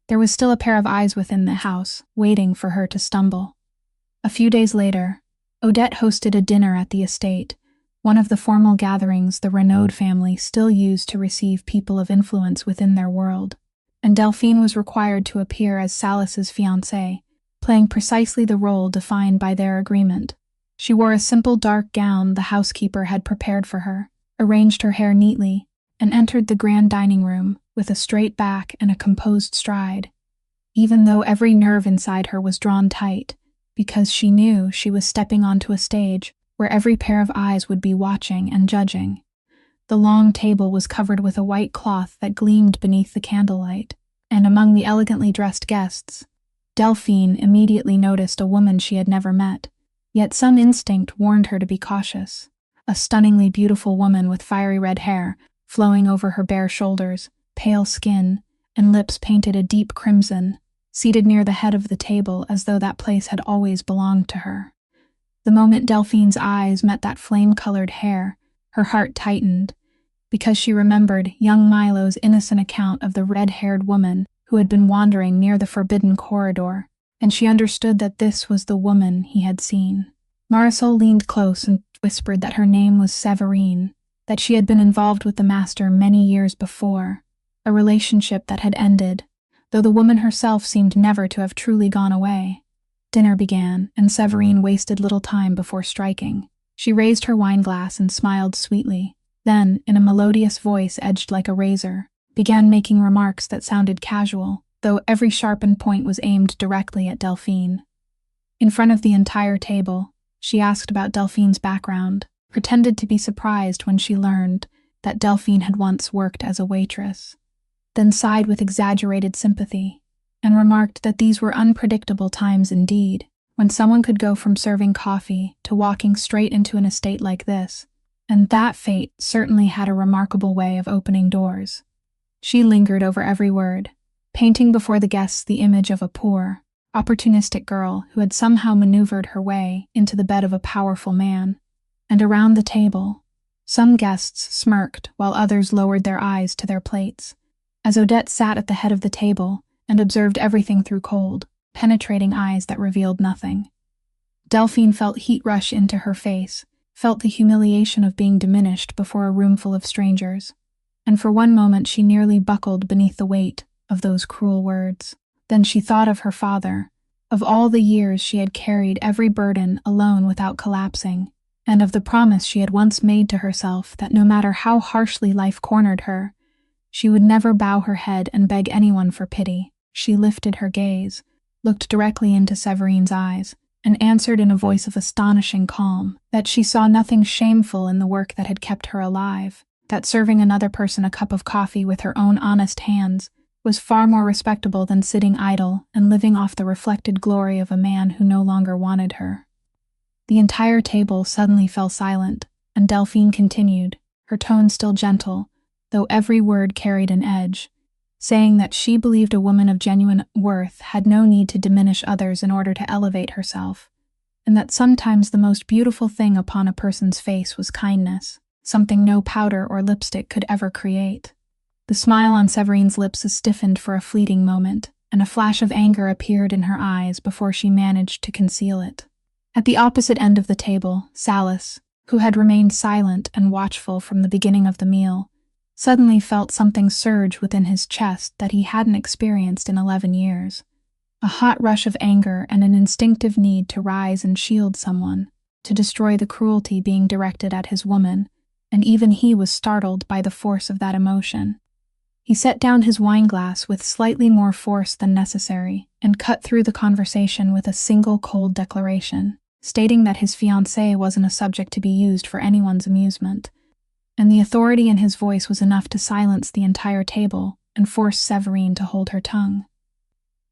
there was still a pair of eyes within the house, waiting for her to stumble. A few days later, Odette hosted a dinner at the estate, one of the formal gatherings the Renaud family still used to receive people of influence within their world, and Delphine was required to appear as Salis's fiancée, playing precisely the role defined by their agreement. She wore a simple dark gown the housekeeper had prepared for her, arranged her hair neatly, and entered the grand dining room with a straight back and a composed stride, even though every nerve inside her was drawn tight, because she knew she was stepping onto a stage where every pair of eyes would be watching and judging. The long table was covered with a white cloth that gleamed beneath the candlelight, and among the elegantly dressed guests, Delphine immediately noticed a woman she had never met, yet some instinct warned her to be cautious. A stunningly beautiful woman with fiery red hair flowing over her bare shoulders, pale skin, and lips painted a deep crimson, seated near the head of the table as though that place had always belonged to her. The moment Delphine's eyes met that flame-colored hair, her heart tightened, because she remembered young Milo's innocent account of the red-haired woman who had been wandering near the forbidden corridor, and she understood that this was the woman he had seen. Marisol leaned close and whispered that her name was Séverine, that she had been involved with the master many years before, a relationship that had ended, though the woman herself seemed never to have truly gone away. Dinner began, and Séverine wasted little time before striking. She raised her wineglass and smiled sweetly, then, in a melodious voice edged like a razor, began making remarks that sounded casual, though every sharpened point was aimed directly at Delphine. In front of the entire table, she asked about Delphine's background, pretended to be surprised when she learned that Delphine had once worked as a waitress, then sighed with exaggerated sympathy, and remarked that these were unpredictable times indeed, when someone could go from serving coffee to walking straight into an estate like this, and that fate certainly had a remarkable way of opening doors. She lingered over every word, painting before the guests the image of a poor, opportunistic girl who had somehow maneuvered her way into the bed of a powerful man. And around the table, some guests smirked while others lowered their eyes to their plates, as Odette sat at the head of the table and observed everything through cold, penetrating eyes that revealed nothing. Delphine felt heat rush into her face, felt the humiliation of being diminished before a roomful of strangers, and for one moment she nearly buckled beneath the weight of those cruel words. Then she thought of her father, of all the years she had carried every burden alone without collapsing, and of the promise she had once made to herself that no matter how harshly life cornered her, she would never bow her head and beg anyone for pity. She lifted her gaze, looked directly into Séverine's eyes, and answered in a voice of astonishing calm that she saw nothing shameful in the work that had kept her alive, that serving another person a cup of coffee with her own honest hands was far more respectable than sitting idle and living off the reflected glory of a man who no longer wanted her. The entire table suddenly fell silent, and Delphine continued, her tone still gentle, though every word carried an edge, saying that she believed a woman of genuine worth had no need to diminish others in order to elevate herself, and that sometimes the most beautiful thing upon a person's face was kindness, something no powder or lipstick could ever create. The smile on Séverine's lips stiffened for a fleeting moment, and a flash of anger appeared in her eyes before she managed to conceal it. At the opposite end of the table, Salas, who had remained silent and watchful from the beginning of the meal, suddenly felt something surge within his chest that he hadn't experienced in 11 years. A hot rush of anger and an instinctive need to rise and shield someone, to destroy the cruelty being directed at his woman, and even he was startled by the force of that emotion. He set down his wineglass with slightly more force than necessary and cut through the conversation with a single cold declaration, stating that his fiancée wasn't a subject to be used for anyone's amusement, and the authority in his voice was enough to silence the entire table and force Séverine to hold her tongue.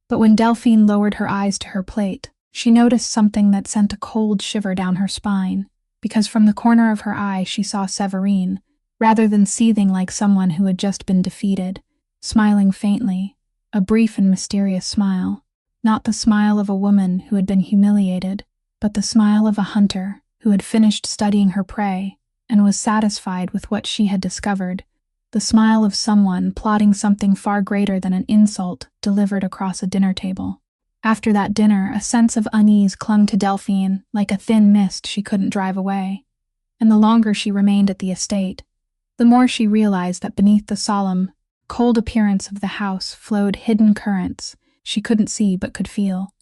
But when Delphine lowered her eyes to her plate, she noticed something that sent a cold shiver down her spine, because from the corner of her eye she saw Séverine, rather than seething like someone who had just been defeated, smiling faintly, a brief and mysterious smile, not the smile of a woman who had been humiliated, but the smile of a hunter who had finished studying her prey and was satisfied with what she had discovered, the smile of someone plotting something far greater than an insult delivered across a dinner table. After that dinner, a sense of unease clung to Delphine like a thin mist she couldn't drive away, and the longer she remained at the estate, the more she realized that beneath the solemn, cold appearance of the house flowed hidden currents she couldn't see but could feel,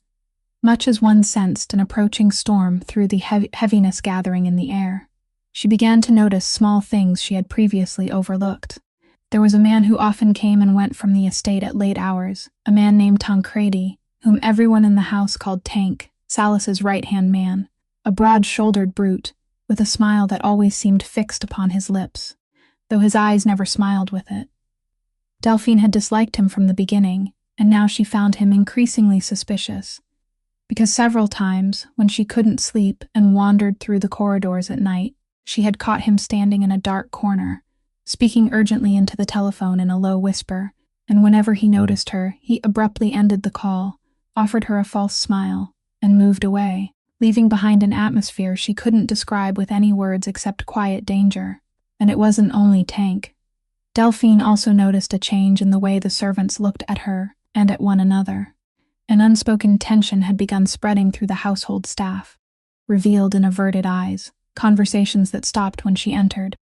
much as one sensed an approaching storm through the heaviness gathering in the air. She began to notice small things she had previously overlooked. There was a man who often came and went from the estate at late hours, a man named Tancredi, whom everyone in the house called Tank, Salas's right-hand man, a broad-shouldered brute, with a smile that always seemed fixed upon his lips. though his eyes never smiled with it. Delphine had disliked him from the beginning, and now she found him increasingly suspicious. Because several times, when she couldn't sleep and wandered through the corridors at night, she had caught him standing in a dark corner, speaking urgently into the telephone in a low whisper, and whenever he noticed her, he abruptly ended the call, offered her a false smile, and moved away, leaving behind an atmosphere she couldn't describe with any words except quiet danger. And it wasn't only Tank. Delphine also noticed a change in the way the servants looked at her and at one another. An unspoken tension had begun spreading through the household staff, revealed in averted eyes, conversations that stopped when she entered,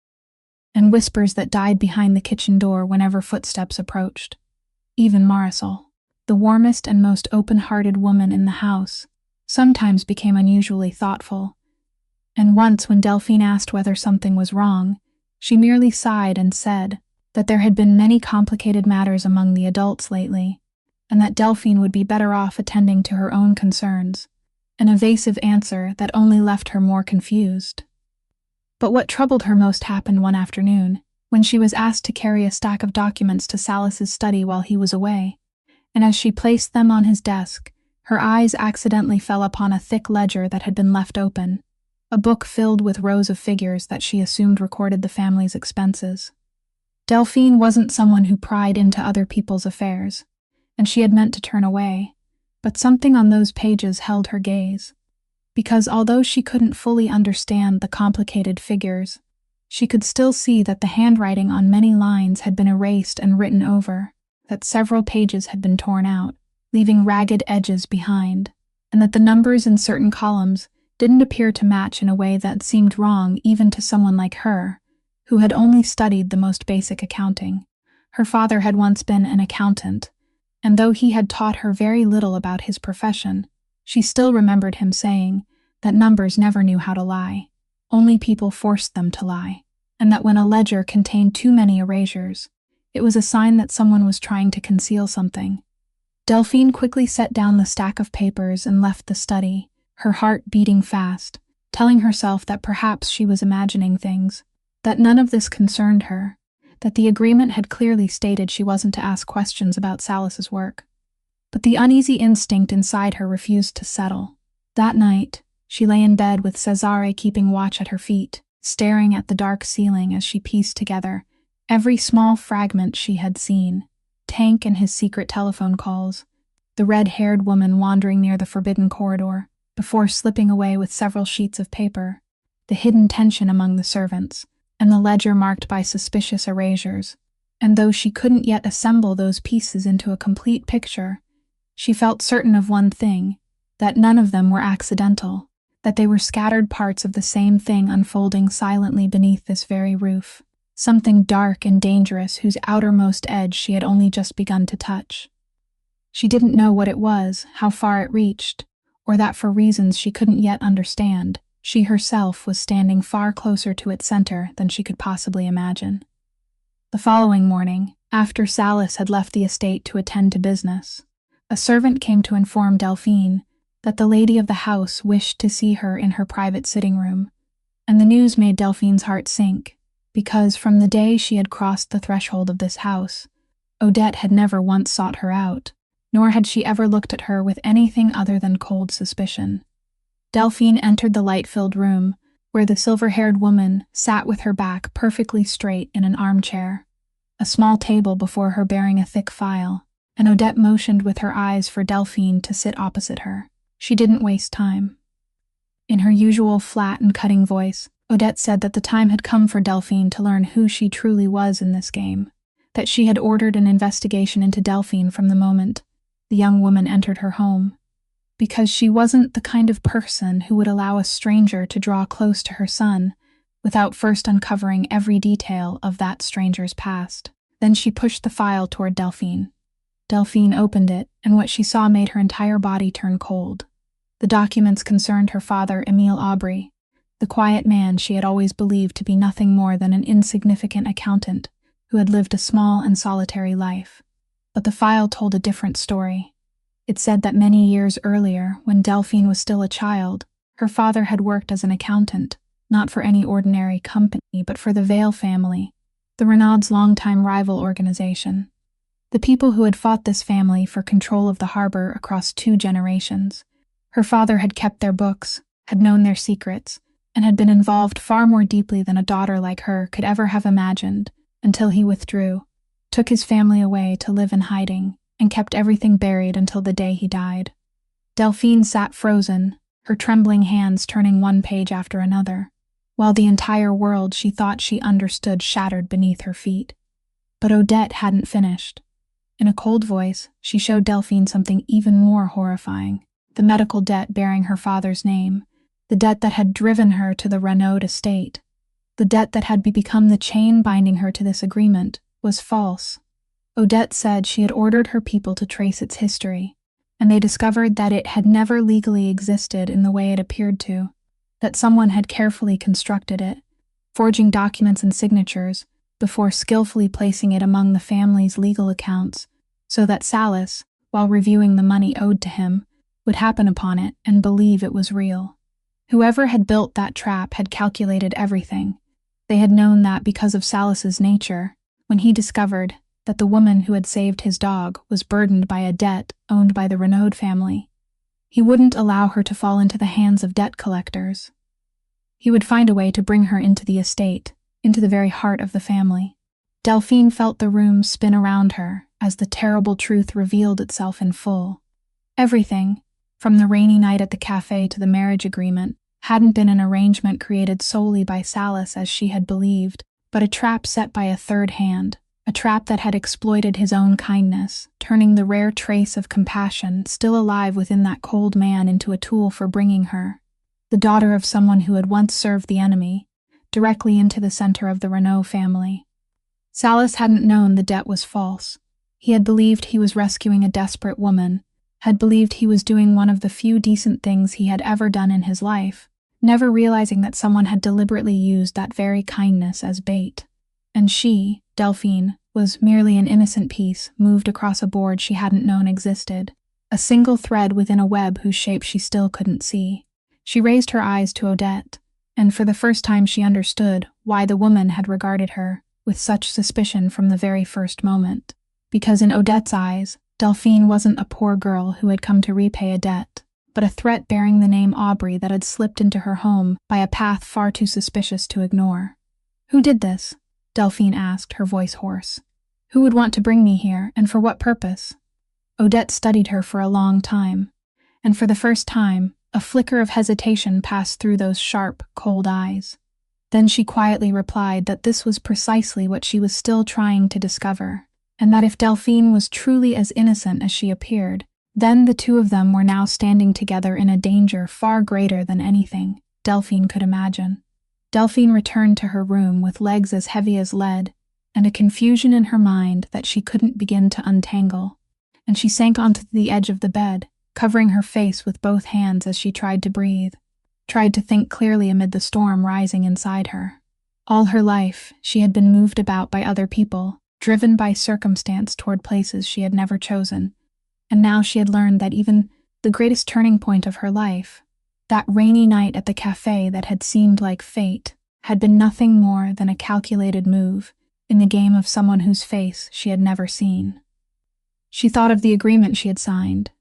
and whispers that died behind the kitchen door whenever footsteps approached. Even Marisol, the warmest and most open-hearted woman in the house, sometimes became unusually thoughtful. And once when Delphine asked whether something was wrong, she merely sighed and said that there had been many complicated matters among the adults lately, and that Delphine would be better off attending to her own concerns, an evasive answer that only left her more confused. But what troubled her most happened one afternoon, when she was asked to carry a stack of documents to Salas's study while he was away, and as she placed them on his desk, her eyes accidentally fell upon a thick ledger that had been left open, a book filled with rows of figures that she assumed recorded the family's expenses. Delphine wasn't someone who pried into other people's affairs, and she had meant to turn away, but something on those pages held her gaze. Because although she couldn't fully understand the complicated figures, she could still see that the handwriting on many lines had been erased and written over, that several pages had been torn out, leaving ragged edges behind, and that the numbers in certain columns didn't appear to match in a way that seemed wrong even to someone like her, who had only studied the most basic accounting. Her father had once been an accountant, and though he had taught her very little about his profession, she still remembered him saying that numbers never knew how to lie, only people forced them to lie, and that when a ledger contained too many erasures, it was a sign that someone was trying to conceal something. Delphine quickly set down the stack of papers and left the study, her heart beating fast, telling herself that perhaps she was imagining things, that none of this concerned her, that the agreement had clearly stated she wasn't to ask questions about Salas's work. But the uneasy instinct inside her refused to settle. That night, she lay in bed with Cesare keeping watch at her feet, staring at the dark ceiling as she pieced together every small fragment she had seen. Tank and his secret telephone calls, the red-haired woman wandering near the forbidden corridor, before slipping away with several sheets of paper, the hidden tension among the servants, and the ledger marked by suspicious erasures. And though she couldn't yet assemble those pieces into a complete picture, she felt certain of one thing, that none of them were accidental, that they were scattered parts of the same thing unfolding silently beneath this very roof, something dark and dangerous whose outermost edge she had only just begun to touch. She didn't know what it was, how far it reached, or that for reasons she couldn't yet understand, she herself was standing far closer to its center than she could possibly imagine. The following morning, after Salas had left the estate to attend to business, a servant came to inform Delphine that the lady of the house wished to see her in her private sitting room, and the news made Delphine's heart sink, because from the day she had crossed the threshold of this house, Odette had never once sought her out, nor had she ever looked at her with anything other than cold suspicion. Delphine entered the light-filled room, where the silver-haired woman sat with her back perfectly straight in an armchair, a small table before her bearing a thick file, and Odette motioned with her eyes for Delphine to sit opposite her. She didn't waste time. In her usual flat and cutting voice, Odette said that the time had come for Delphine to learn who she truly was in this game, that she had ordered an investigation into Delphine from the moment the young woman entered her home, because she wasn't the kind of person who would allow a stranger to draw close to her son without first uncovering every detail of that stranger's past. Then she pushed the file toward Delphine. Delphine opened it, and what she saw made her entire body turn cold. The documents concerned her father, Emile Aubry, the quiet man she had always believed to be nothing more than an insignificant accountant who had lived a small and solitary life. But the file told a different story. It said that many years earlier, when Delphine was still a child, her father had worked as an accountant, not for any ordinary company, but for the Vale family, the Renaud's longtime rival organization. The people who had fought this family for control of the harbor across 2 generations. Her father had kept their books, had known their secrets, and had been involved far more deeply than a daughter like her could ever have imagined, until he withdrew, took his family away to live in hiding, and kept everything buried until the day he died. Delphine sat frozen, her trembling hands turning one page after another, while the entire world she thought she understood shattered beneath her feet. But Odette hadn't finished. In a cold voice, she showed Delphine something even more horrifying: the medical debt bearing her father's name, the debt that had driven her to the Renaud estate, the debt that had become the chain binding her to this agreement, was false. Odette said she had ordered her people to trace its history, and they discovered that it had never legally existed in the way it appeared to, that someone had carefully constructed it, forging documents and signatures before skillfully placing it among the family's legal accounts, so that Salas, while reviewing the money owed to him, would happen upon it and believe it was real. Whoever had built that trap had calculated everything. They had known that because of Salas's nature, when he discovered that the woman who had saved his dog was burdened by a debt owned by the Renaud family, he wouldn't allow her to fall into the hands of debt collectors. He would find a way to bring her into the estate, into the very heart of the family. Delphine felt the room spin around her as the terrible truth revealed itself in full. Everything, from the rainy night at the cafe to the marriage agreement, hadn't been an arrangement created solely by Salas as she had believed, but a trap set by a third hand, a trap that had exploited his own kindness, turning the rare trace of compassion still alive within that cold man into a tool for bringing her, the daughter of someone who had once served the enemy, directly into the center of the Renaud family. Salas hadn't known the debt was false. He had believed he was rescuing a desperate woman, had believed he was doing one of the few decent things he had ever done in his life, never realizing that someone had deliberately used that very kindness as bait. And she, Delphine, was merely an innocent piece moved across a board she hadn't known existed, a single thread within a web whose shape she still couldn't see. She raised her eyes to Odette, and for the first time she understood why the woman had regarded her with such suspicion from the very first moment. Because in Odette's eyes, Delphine wasn't a poor girl who had come to repay a debt, but a threat bearing the name Aubrey that had slipped into her home by a path far too suspicious to ignore. "Who did this?" Delphine asked, her voice hoarse. "Who would want to bring me here, and for what purpose?" Odette studied her for a long time, and for the first time, a flicker of hesitation passed through those sharp, cold eyes. Then she quietly replied that this was precisely what she was still trying to discover, and that if Delphine was truly as innocent as she appeared, then the two of them were now standing together in a danger far greater than anything Delphine could imagine. Delphine returned to her room with legs as heavy as lead, and a confusion in her mind that she couldn't begin to untangle, and she sank onto the edge of the bed, covering her face with both hands as she tried to breathe, tried to think clearly amid the storm rising inside her. All her life, she had been moved about by other people, driven by circumstance toward places she had never chosen, and now she had learned that even the greatest turning point of her life, that rainy night at the cafe that had seemed like fate, had been nothing more than a calculated move in the game of someone whose face she had never seen. She thought of the agreement she had signed,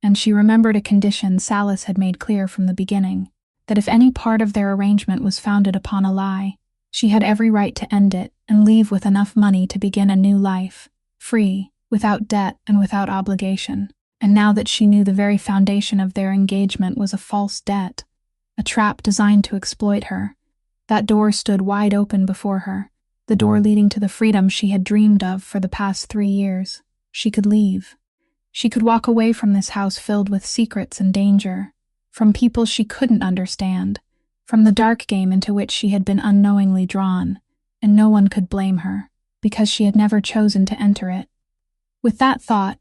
and she remembered a condition Salas had made clear from the beginning, that if any part of their arrangement was founded upon a lie, she had every right to end it and leave with enough money to begin a new life, free, without debt and without obligation. And now that she knew the very foundation of their engagement was a false debt, a trap designed to exploit her, that door stood wide open before her, the door leading to the freedom she had dreamed of for the past 3 years. She could leave. She could walk away from this house filled with secrets and danger, from people she couldn't understand, from the dark game into which she had been unknowingly drawn, and no one could blame her, because she had never chosen to enter it. With that thought,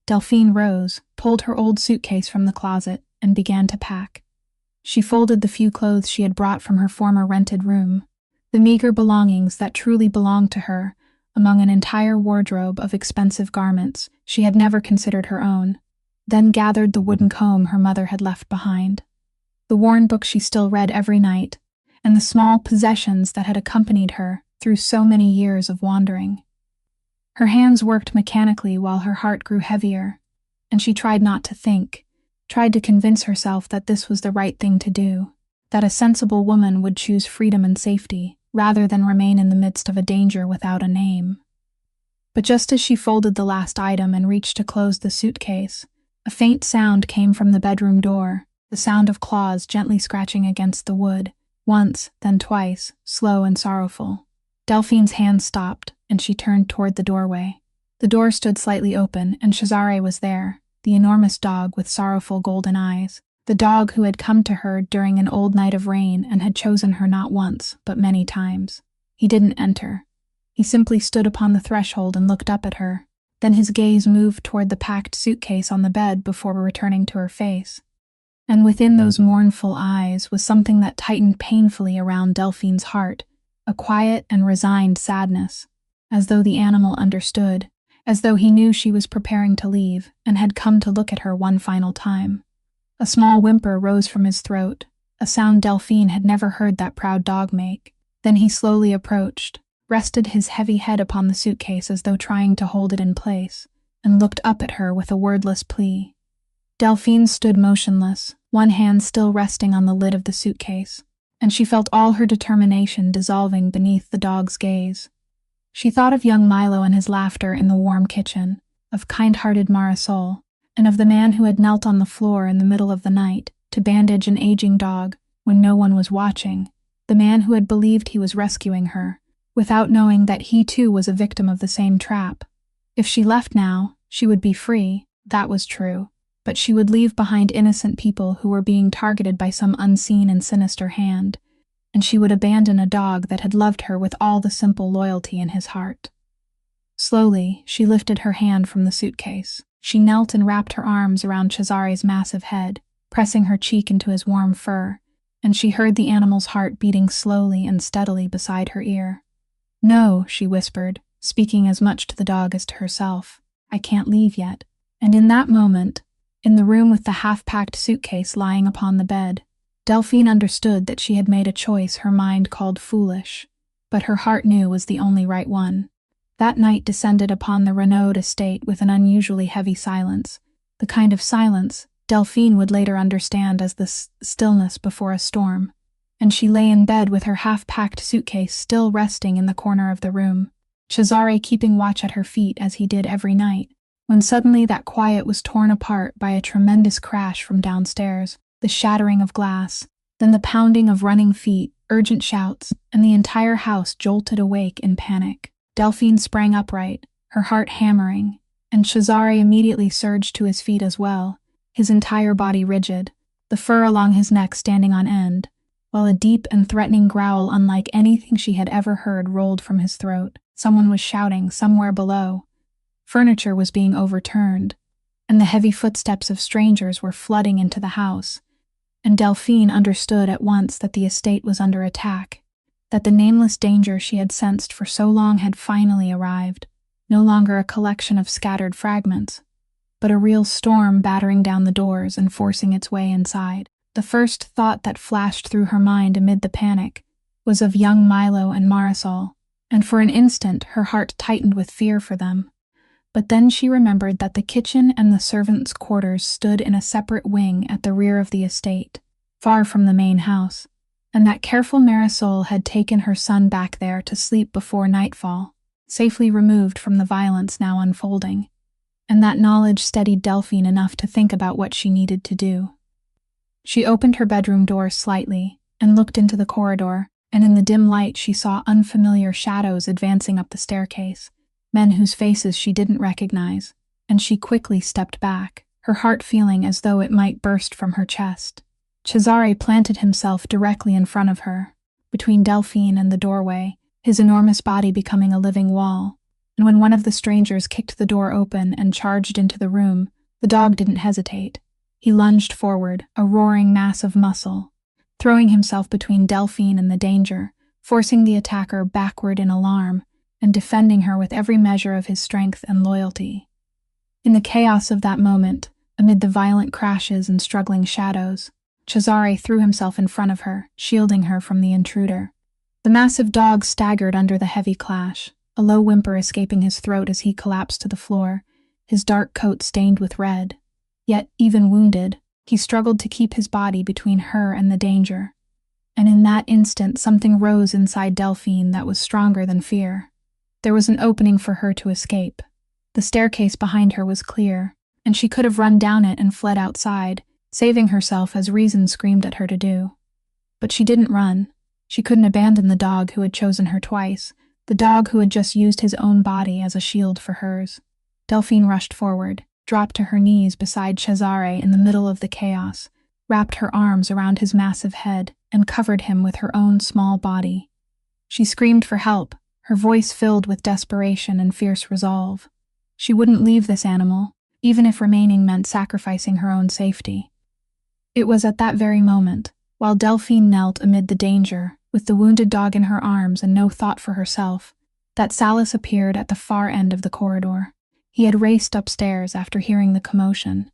Delphine rose, pulled her old suitcase from the closet, and began to pack. She folded the few clothes she had brought from her former rented room, the meager belongings that truly belonged to her, among an entire wardrobe of expensive garments she had never considered her own, then gathered the wooden comb her mother had left behind, the worn book she still read every night, and the small possessions that had accompanied her through so many years of wandering. Her hands worked mechanically while her heart grew heavier, and she tried not to think, tried to convince herself that this was the right thing to do, that a sensible woman would choose freedom and safety, rather than remain in the midst of a danger without a name. But just as she folded the last item and reached to close the suitcase, a faint sound came from the bedroom door, the sound of claws gently scratching against the wood, once, then twice, slow and sorrowful. Delphine's hand stopped, and she turned toward the doorway. The door stood slightly open, and Cesare was there, the enormous dog with sorrowful golden eyes, the dog who had come to her during an old night of rain and had chosen her not once, but many times. He didn't enter. He simply stood upon the threshold and looked up at her. Then his gaze moved toward the packed suitcase on the bed before returning to her face. And within those mournful eyes was something that tightened painfully around Delphine's heart, a quiet and resigned sadness, as though the animal understood, as though he knew she was preparing to leave and had come to look at her one final time. A small whimper rose from his throat, a sound Delphine had never heard that proud dog make. Then he slowly approached, rested his heavy head upon the suitcase as though trying to hold it in place, and looked up at her with a wordless plea. Delphine stood motionless, one hand still resting on the lid of the suitcase, and she felt all her determination dissolving beneath the dog's gaze. She thought of young Milo and his laughter in the warm kitchen, of kind-hearted Marisol, and of the man who had knelt on the floor in the middle of the night to bandage an aging dog when no one was watching, the man who had believed he was rescuing her, without knowing that he too was a victim of the same trap. If she left now, she would be free, that was true, but she would leave behind innocent people who were being targeted by some unseen and sinister hand, and she would abandon a dog that had loved her with all the simple loyalty in his heart. Slowly, she lifted her hand from the suitcase. She knelt and wrapped her arms around Cesare's massive head, pressing her cheek into his warm fur, and she heard the animal's heart beating slowly and steadily beside her ear. "No," she whispered, speaking as much to the dog as to herself. "I can't leave yet." And in that moment, in the room with the half-packed suitcase lying upon the bed, Delphine understood that she had made a choice her mind called foolish, but her heart knew was the only right one. That night descended upon the Renaud estate with an unusually heavy silence, the kind of silence Delphine would later understand as the stillness before a storm, and she lay in bed with her half-packed suitcase still resting in the corner of the room, Cesare keeping watch at her feet as he did every night, when suddenly that quiet was torn apart by a tremendous crash from downstairs, the shattering of glass, then the pounding of running feet, urgent shouts, and the entire house jolted awake in panic. Delphine sprang upright, her heart hammering, and Cesare immediately surged to his feet as well, his entire body rigid, the fur along his neck standing on end, while a deep and threatening growl unlike anything she had ever heard rolled from his throat. Someone was shouting somewhere below. Furniture was being overturned, and the heavy footsteps of strangers were flooding into the house, and Delphine understood at once that the estate was under attack, that the nameless danger she had sensed for so long had finally arrived, no longer a collection of scattered fragments, but a real storm battering down the doors and forcing its way inside. The first thought that flashed through her mind amid the panic was of young Milo and Marisol, and for an instant her heart tightened with fear for them. But then she remembered that the kitchen and the servants' quarters stood in a separate wing at the rear of the estate, far from the main house, and that careful Marisol had taken her son back there to sleep before nightfall, safely removed from the violence now unfolding, and that knowledge steadied Delphine enough to think about what she needed to do. She opened her bedroom door slightly and looked into the corridor, and in the dim light she saw unfamiliar shadows advancing up the staircase, men whose faces she didn't recognize, and she quickly stepped back, her heart feeling as though it might burst from her chest. Cesare planted himself directly in front of her, between Delphine and the doorway, his enormous body becoming a living wall, and when one of the strangers kicked the door open and charged into the room, the dog didn't hesitate. He lunged forward, a roaring mass of muscle, throwing himself between Delphine and the danger, forcing the attacker backward in alarm, and defending her with every measure of his strength and loyalty. In the chaos of that moment, amid the violent crashes and struggling shadows, Cesare threw himself in front of her, shielding her from the intruder. The massive dog staggered under the heavy clash, a low whimper escaping his throat as he collapsed to the floor, his dark coat stained with red. Yet, even wounded, he struggled to keep his body between her and the danger. And in that instant, something rose inside Delphine that was stronger than fear. There was an opening for her to escape. The staircase behind her was clear, and she could have run down it and fled outside, saving herself as reason screamed at her to do. But she didn't run. She couldn't abandon the dog who had chosen her twice, the dog who had just used his own body as a shield for hers. Delphine rushed forward, dropped to her knees beside Cesare in the middle of the chaos, wrapped her arms around his massive head, and covered him with her own small body. She screamed for help, her voice filled with desperation and fierce resolve. She wouldn't leave this animal, even if remaining meant sacrificing her own safety. It was at that very moment, while Delphine knelt amid the danger, with the wounded dog in her arms and no thought for herself, that Salas appeared at the far end of the corridor. He had raced upstairs after hearing the commotion,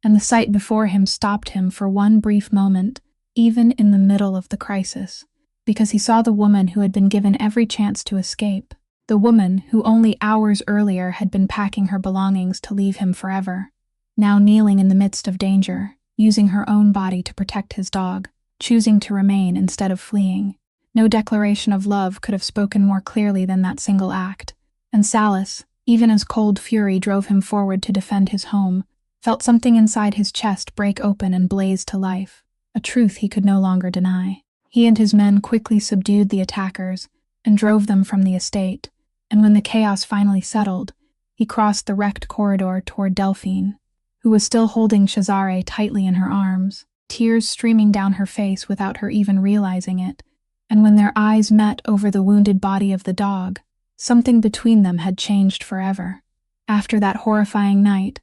and the sight before him stopped him for one brief moment, even in the middle of the crisis, because he saw the woman who had been given every chance to escape, the woman who only hours earlier had been packing her belongings to leave him forever, now kneeling in the midst of danger, using her own body to protect his dog, choosing to remain instead of fleeing. No declaration of love could have spoken more clearly than that single act, and Salas, even as cold fury drove him forward to defend his home, felt something inside his chest break open and blaze to life, a truth he could no longer deny. He and his men quickly subdued the attackers and drove them from the estate, and when the chaos finally settled, he crossed the wrecked corridor toward Delphine, who was still holding Cesare tightly in her arms, tears streaming down her face without her even realizing it, and when their eyes met over the wounded body of the dog, something between them had changed forever. After that horrifying night,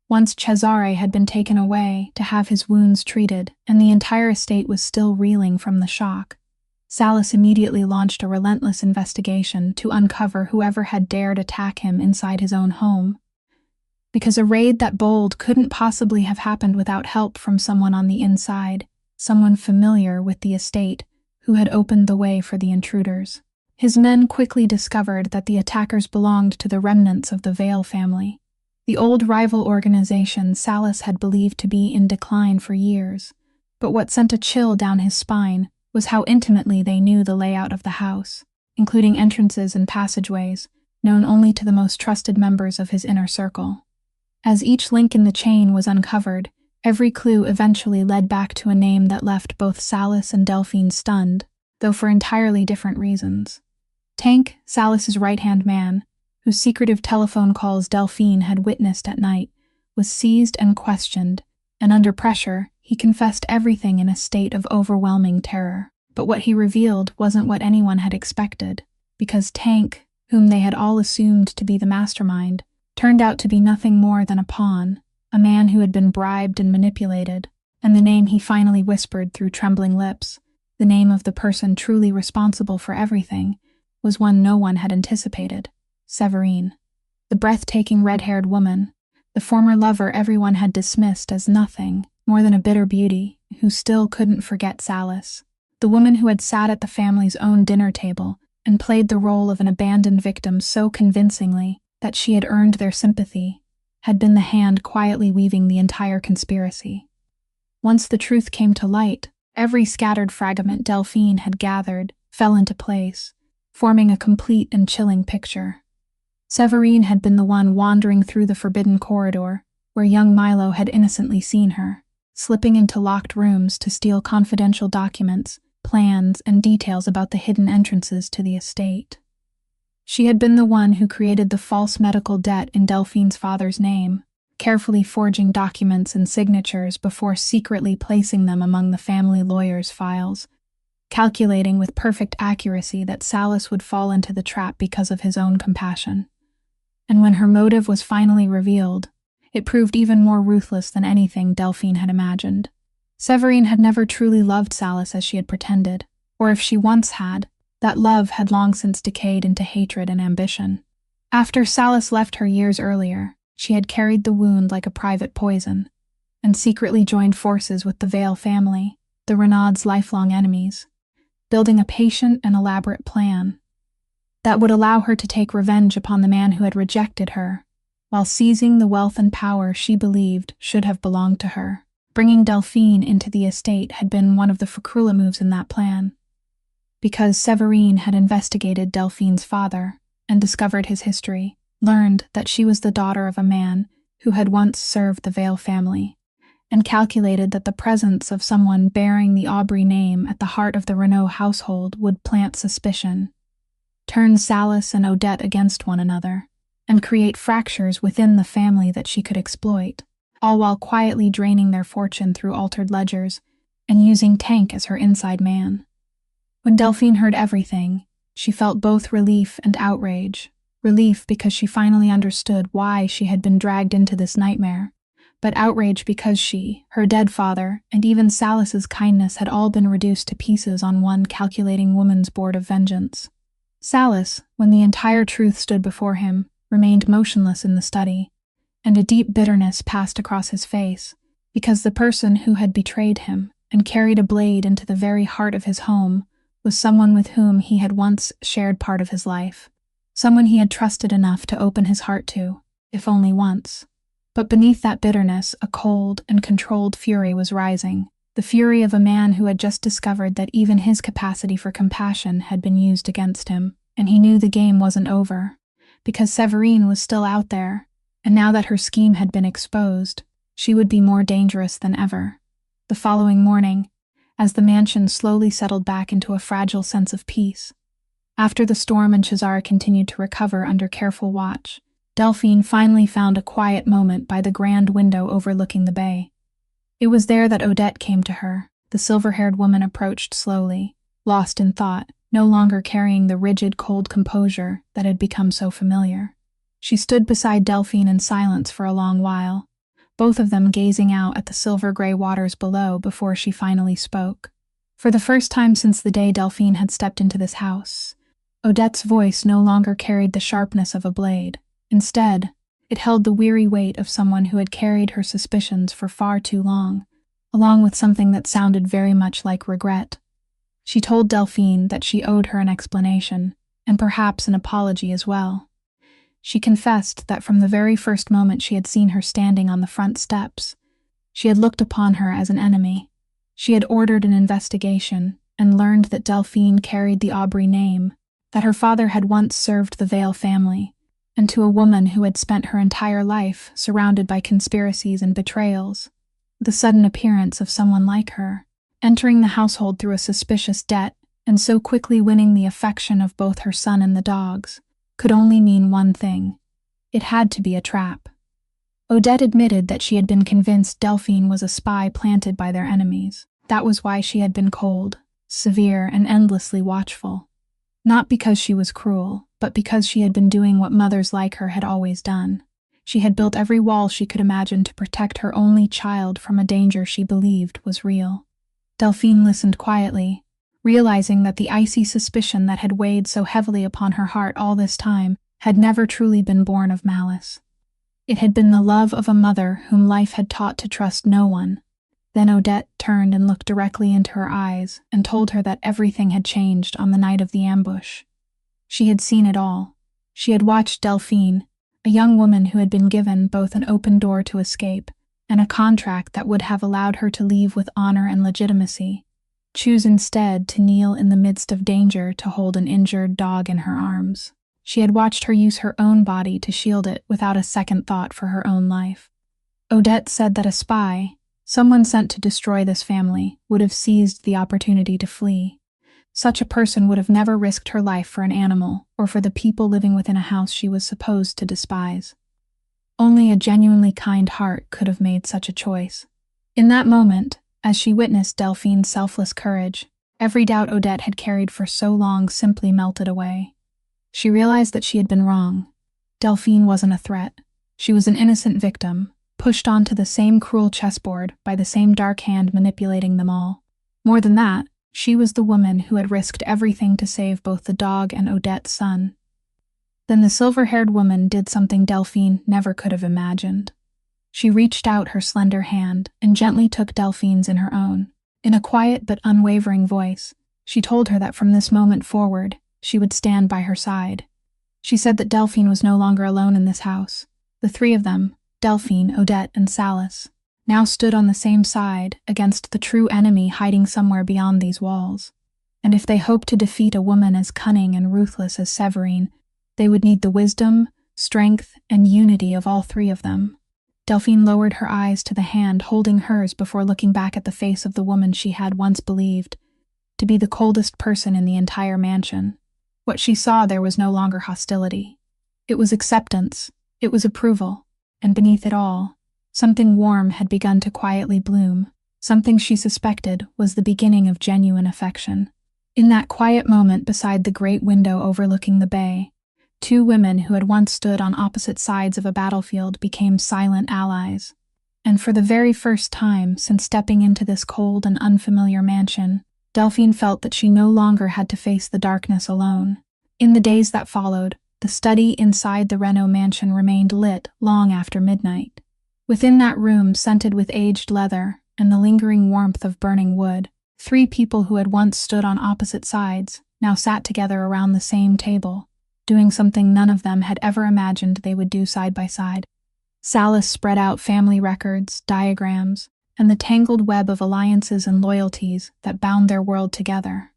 once Cesare had been taken away to have his wounds treated and the entire estate was still reeling from the shock, Salas immediately launched a relentless investigation to uncover whoever had dared attack him inside his own home. Because a raid that bold couldn't possibly have happened without help from someone on the inside, someone familiar with the estate who had opened the way for the intruders. His men quickly discovered that the attackers belonged to the remnants of the Vale family, the old rival organization Salas had believed to be in decline for years. But what sent a chill down his spine was how intimately they knew the layout of the house, including entrances and passageways, known only to the most trusted members of his inner circle. As each link in the chain was uncovered, every clue eventually led back to a name that left both Salas and Delphine stunned, though for entirely different reasons. Tank, Salas's right-hand man, whose secretive telephone calls Delphine had witnessed at night, was seized and questioned, and under pressure, he confessed everything in a state of overwhelming terror. But what he revealed wasn't what anyone had expected, because Tank, whom they had all assumed to be the mastermind, turned out to be nothing more than a pawn, a man who had been bribed and manipulated, and the name he finally whispered through trembling lips, the name of the person truly responsible for everything, was one no one had anticipated: Séverine. The breathtaking red-haired woman, the former lover everyone had dismissed as nothing more than a bitter beauty, who still couldn't forget Salas. The woman who had sat at the family's own dinner table and played the role of an abandoned victim so convincingly that she had earned their sympathy, had been the hand quietly weaving the entire conspiracy. Once the truth came to light, every scattered fragment Delphine had gathered fell into place, forming a complete and chilling picture. Séverine had been the one wandering through the forbidden corridor, where young Milo had innocently seen her, slipping into locked rooms to steal confidential documents, plans, and details about the hidden entrances to the estate. She had been the one who created the false medical debt in Delphine's father's name, carefully forging documents and signatures before secretly placing them among the family lawyer's files, calculating with perfect accuracy that Salas would fall into the trap because of his own compassion. And when her motive was finally revealed, it proved even more ruthless than anything Delphine had imagined. Séverine had never truly loved Salas as she had pretended, or if she once had, that love had long since decayed into hatred and ambition. After Salas left her years earlier, she had carried the wound like a private poison, and secretly joined forces with the Vale family, the Renaud's lifelong enemies. building a patient and elaborate plan that would allow her to take revenge upon the man who had rejected her, while seizing the wealth and power she believed should have belonged to her. Bringing Delphine into the estate had been one of the Fracrula moves in that plan, because Severine had investigated Delphine's father and discovered his history, learned that she was the daughter of a man who had once served the Vale family, and calculated that the presence of someone bearing the Aubry name at the heart of the Renault household would plant suspicion, turn Salis and Odette against one another, and create fractures within the family that she could exploit, all while quietly draining their fortune through altered ledgers and using Tank as her inside man. When Delphine heard everything, she felt both relief and outrage. Relief because she finally understood why she had been dragged into this nightmare, but outrage because she, her dead father, and even Salis's kindness had all been reduced to pieces on one calculating woman's board of vengeance. Salis, when the entire truth stood before him, remained motionless in the study, and a deep bitterness passed across his face, because the person who had betrayed him and carried a blade into the very heart of his home was someone with whom he had once shared part of his life, someone he had trusted enough to open his heart to, if only once. But beneath that bitterness, a cold and controlled fury was rising, the fury of a man who had just discovered that even his capacity for compassion had been used against him, and he knew the game wasn't over, because Severine was still out there, and now that her scheme had been exposed, she would be more dangerous than ever. The following morning, as the mansion slowly settled back into a fragile sense of peace, after the storm and Cesare continued to recover under careful watch, Delphine finally found a quiet moment by the grand window overlooking the bay. It was there that Odette came to her. The silver-haired woman approached slowly, lost in thought, no longer carrying the rigid, cold composure that had become so familiar. She stood beside Delphine in silence for a long while, both of them gazing out at the silver-gray waters below before she finally spoke. For the first time since the day Delphine had stepped into this house, Odette's voice no longer carried the sharpness of a blade. Instead, it held the weary weight of someone who had carried her suspicions for far too long, along with something that sounded very much like regret. She told Delphine that she owed her an explanation, and perhaps an apology as well. She confessed that from the very first moment she had seen her standing on the front steps, she had looked upon her as an enemy. She had ordered an investigation and learned that Delphine carried the Aubry name, that her father had once served the Vale family, and to a woman who had spent her entire life surrounded by conspiracies and betrayals, the sudden appearance of someone like her, entering the household through a suspicious debt and so quickly winning the affection of both her son and the dogs, could only mean one thing. It had to be a trap. Odette admitted that she had been convinced Delphine was a spy planted by their enemies. That was why she had been cold, severe, and endlessly watchful. Not because she was cruel, but because she had been doing what mothers like her had always done. She had built every wall she could imagine to protect her only child from a danger she believed was real. Delphine listened quietly, realizing that the icy suspicion that had weighed so heavily upon her heart all this time had never truly been born of malice. It had been the love of a mother whom life had taught to trust no one. Then Odette turned and looked directly into her eyes and told her that everything had changed on the night of the ambush. She had seen it all. She had watched Delphine, a young woman who had been given both an open door to escape and a contract that would have allowed her to leave with honor and legitimacy, choose instead to kneel in the midst of danger to hold an injured dog in her arms. She had watched her use her own body to shield it without a second thought for her own life. Odette said that a spy, someone sent to destroy this family, would have seized the opportunity to flee. Such a person would have never risked her life for an animal or for the people living within a house she was supposed to despise. Only a genuinely kind heart could have made such a choice. In that moment, as she witnessed Delphine's selfless courage, every doubt Odette had carried for so long simply melted away. She realized that she had been wrong. Delphine wasn't a threat. She was an innocent victim, pushed onto the same cruel chessboard by the same dark hand manipulating them all. More than that, she was the woman who had risked everything to save both the dog and Odette's son. Then the silver-haired woman did something Delphine never could have imagined. She reached out her slender hand and gently took Delphine's in her own. In a quiet but unwavering voice, She told her that from this moment forward, she would stand by her side. She said that Delphine was no longer alone in this house. The three of them, Delphine, Odette, and Salis, now stood on the same side against the true enemy hiding somewhere beyond these walls. And if they hoped to defeat a woman as cunning and ruthless as Séverine, they would need the wisdom, strength, and unity of all three of them. Delphine lowered her eyes to the hand holding hers before looking back at the face of the woman she had once believed to be the coldest person in the entire mansion. What she saw there was no longer hostility. It was acceptance, it was approval, and beneath it all, something warm had begun to quietly bloom, something she suspected was the beginning of genuine affection. In that quiet moment beside the great window overlooking the bay, two women who had once stood on opposite sides of a battlefield became silent allies. And for the very first time since stepping into this cold and unfamiliar mansion, Delphine felt that she no longer had to face the darkness alone. In the days that followed, the study inside the Renault mansion remained lit long after midnight. Within that room, scented with aged leather and the lingering warmth of burning wood, three people who had once stood on opposite sides now sat together around the same table, doing something none of them had ever imagined they would do side by side. Salis spread out family records, diagrams, and the tangled web of alliances and loyalties that bound their world together.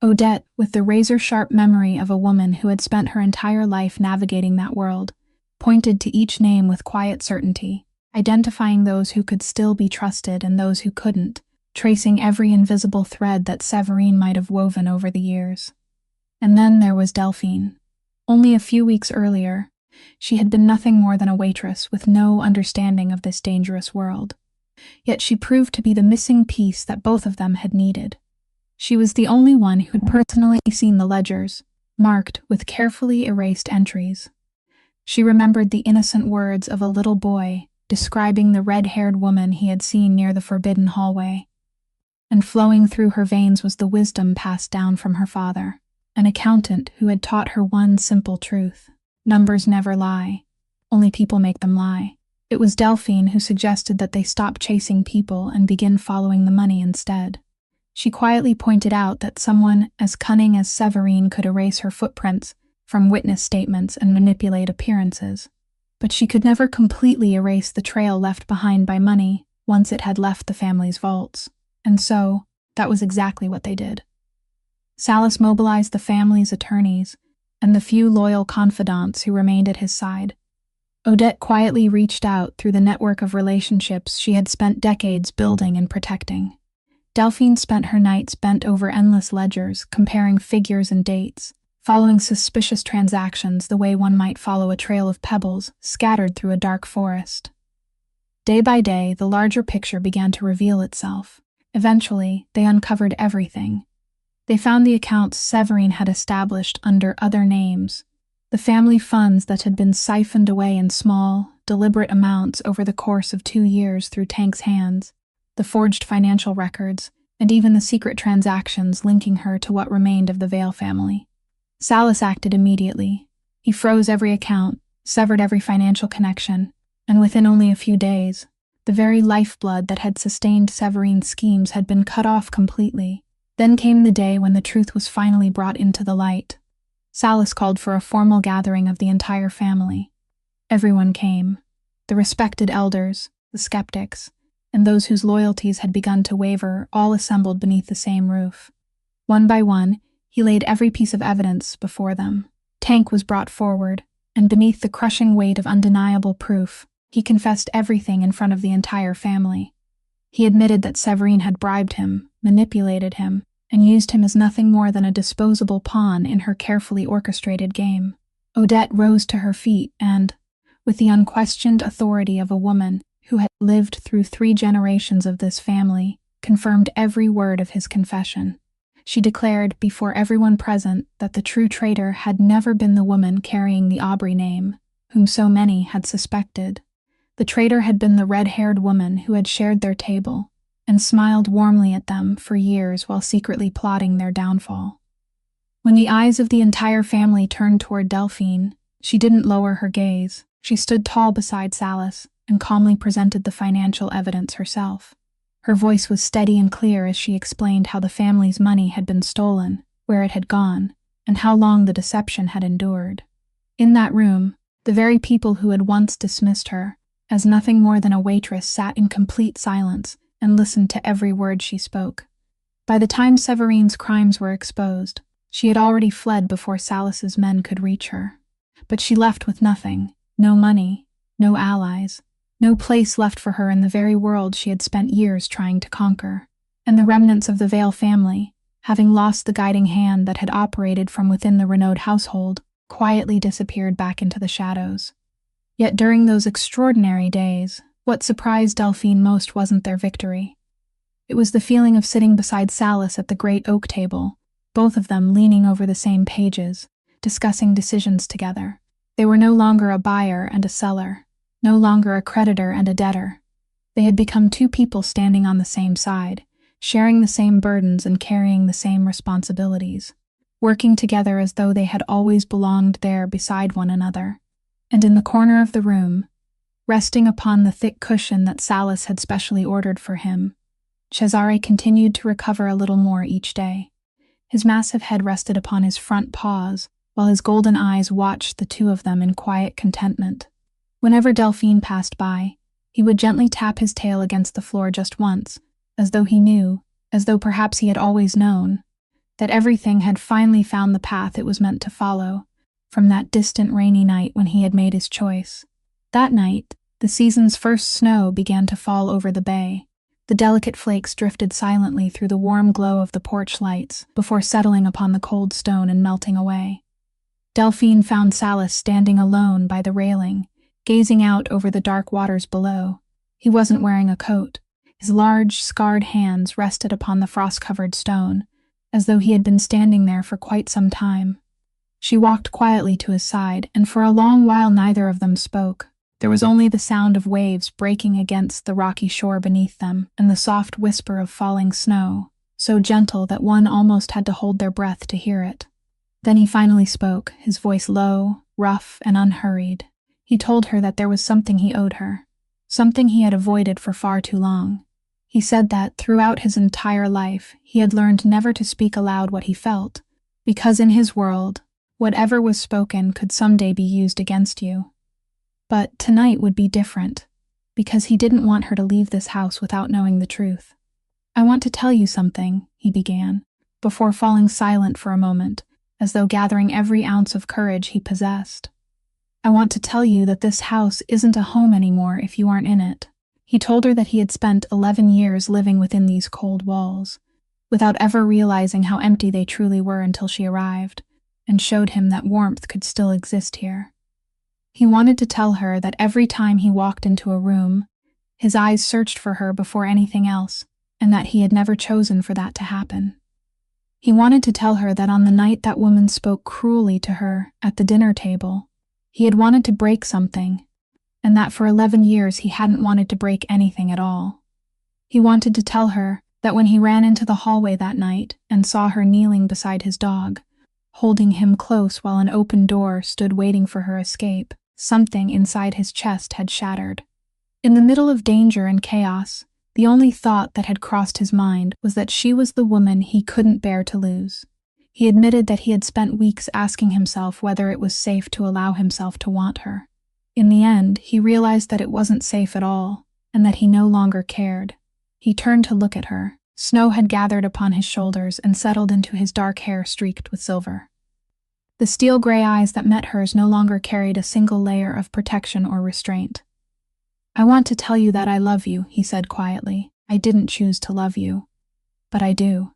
Odette, with the razor-sharp memory of a woman who had spent her entire life navigating that world, pointed to each name with quiet certainty, identifying those who could still be trusted and those who couldn't, tracing every invisible thread that Séverine might have woven over the years. And then there was Delphine. Only a few weeks earlier, she had been nothing more than a waitress with no understanding of this dangerous world. Yet she proved to be the missing piece that both of them had needed. She was the only one who had personally seen the ledgers, marked with carefully erased entries. She remembered the innocent words of a little boy describing the red-haired woman he had seen near the forbidden hallway. And flowing through her veins was the wisdom passed down from her father, an accountant who had taught her one simple truth: numbers never lie, only people make them lie. It was Delphine who suggested that they stop chasing people and begin following the money instead. She quietly pointed out that someone as cunning as Séverine could erase her footprints from witness statements and manipulate appearances, but she could never completely erase the trail left behind by money once it had left the family's vaults. And so, that was exactly what they did. Salis mobilized the family's attorneys and the few loyal confidants who remained at his side. Odette quietly reached out through the network of relationships she had spent decades building and protecting. Delphine spent her nights bent over endless ledgers, comparing figures and dates, following suspicious transactions the way one might follow a trail of pebbles scattered through a dark forest. Day by day, the larger picture began to reveal itself. Eventually, they uncovered everything. They found the accounts Séverine had established under other names, the family funds that had been siphoned away in small, deliberate amounts over the course of 2 years through Tank's hands, the forged financial records, and even the secret transactions linking her to what remained of the Vale family. Salis acted immediately. He froze every account, severed every financial connection, and within only a few days, the very lifeblood that had sustained Séverine's schemes had been cut off completely. Then came the day when the truth was finally brought into the light. Salis called for a formal gathering of the entire family. Everyone came. The respected elders, the skeptics, and those whose loyalties had begun to waver all assembled beneath the same roof. One by one, he laid every piece of evidence before them. Tank was brought forward, and beneath the crushing weight of undeniable proof, he confessed everything in front of the entire family. He admitted that Séverine had bribed him, manipulated him, and used him as nothing more than a disposable pawn in her carefully orchestrated game. Odette rose to her feet and, with the unquestioned authority of a woman who had lived through 3 generations of this family, confirmed every word of his confession. She declared before everyone present that the true traitor had never been the woman carrying the Aubry name, whom so many had suspected. The traitor had been the red-haired woman who had shared their table and smiled warmly at them for years while secretly plotting their downfall. When the eyes of the entire family turned toward Delphine, she didn't lower her gaze. She stood tall beside Salis and calmly presented the financial evidence herself. Her voice was steady and clear as she explained how the family's money had been stolen, where it had gone, and how long the deception had endured. In that room, the very people who had once dismissed her as nothing more than a waitress sat in complete silence and listened to every word she spoke. By the time Severine's crimes were exposed, she had already fled before Salas's men could reach her. But she left with nothing, no money, no allies, no place left for her in the very world she had spent years trying to conquer. And the remnants of the Vale family, having lost the guiding hand that had operated from within the Renaud household, quietly disappeared back into the shadows. Yet during those extraordinary days, what surprised Delphine most wasn't their victory. It was the feeling of sitting beside Salas at the great oak table, both of them leaning over the same pages, discussing decisions together. They were no longer a buyer and a seller, no longer a creditor and a debtor. They had become two people standing on the same side, sharing the same burdens and carrying the same responsibilities, working together as though they had always belonged there beside one another. And in the corner of the room, resting upon the thick cushion that Salas had specially ordered for him, Cesare continued to recover a little more each day. His massive head rested upon his front paws, while his golden eyes watched the two of them in quiet contentment. Whenever Delphine passed by, he would gently tap his tail against the floor just once, as though he knew, as though perhaps he had always known, that everything had finally found the path it was meant to follow, from that distant rainy night when he had made his choice. That night, the season's first snow began to fall over the bay. The delicate flakes drifted silently through the warm glow of the porch lights before settling upon the cold stone and melting away. Delphine found Salas standing alone by the railing, gazing out over the dark waters below. He wasn't wearing a coat. His large, scarred hands rested upon the frost-covered stone, as though he had been standing there for quite some time. She walked quietly to his side, and for a long while neither of them spoke. There was only the sound of waves breaking against the rocky shore beneath them, and the soft whisper of falling snow, so gentle that one almost had to hold their breath to hear it. Then he finally spoke, his voice low, rough, and unhurried. He told her that there was something he owed her, something he had avoided for far too long. He said that, throughout his entire life, he had learned never to speak aloud what he felt, because in his world, whatever was spoken could someday be used against you. But tonight would be different, because he didn't want her to leave this house without knowing the truth. "I want to tell you something," he began, before falling silent for a moment, as though gathering every ounce of courage he possessed. "I want to tell you that this house isn't a home anymore if you aren't in it." He told her that he had spent 11 years living within these cold walls, without ever realizing how empty they truly were until she arrived, and showed him that warmth could still exist here. He wanted to tell her that every time he walked into a room, his eyes searched for her before anything else, and that he had never chosen for that to happen. He wanted to tell her that on the night that woman spoke cruelly to her at the dinner table, he had wanted to break something, and that for 11 years he hadn't wanted to break anything at all. He wanted to tell her that when he ran into the hallway that night and saw her kneeling beside his dog, holding him close while an open door stood waiting for her escape, something inside his chest had shattered. In the middle of danger and chaos, the only thought that had crossed his mind was that she was the woman he couldn't bear to lose. He admitted that he had spent weeks asking himself whether it was safe to allow himself to want her. In the end, he realized that it wasn't safe at all, and that he no longer cared. He turned to look at her. Snow had gathered upon his shoulders and settled into his dark hair streaked with silver. The steel-gray eyes that met hers no longer carried a single layer of protection or restraint. "I want to tell you that I love you," he said quietly. "I didn't choose to love you, but I do."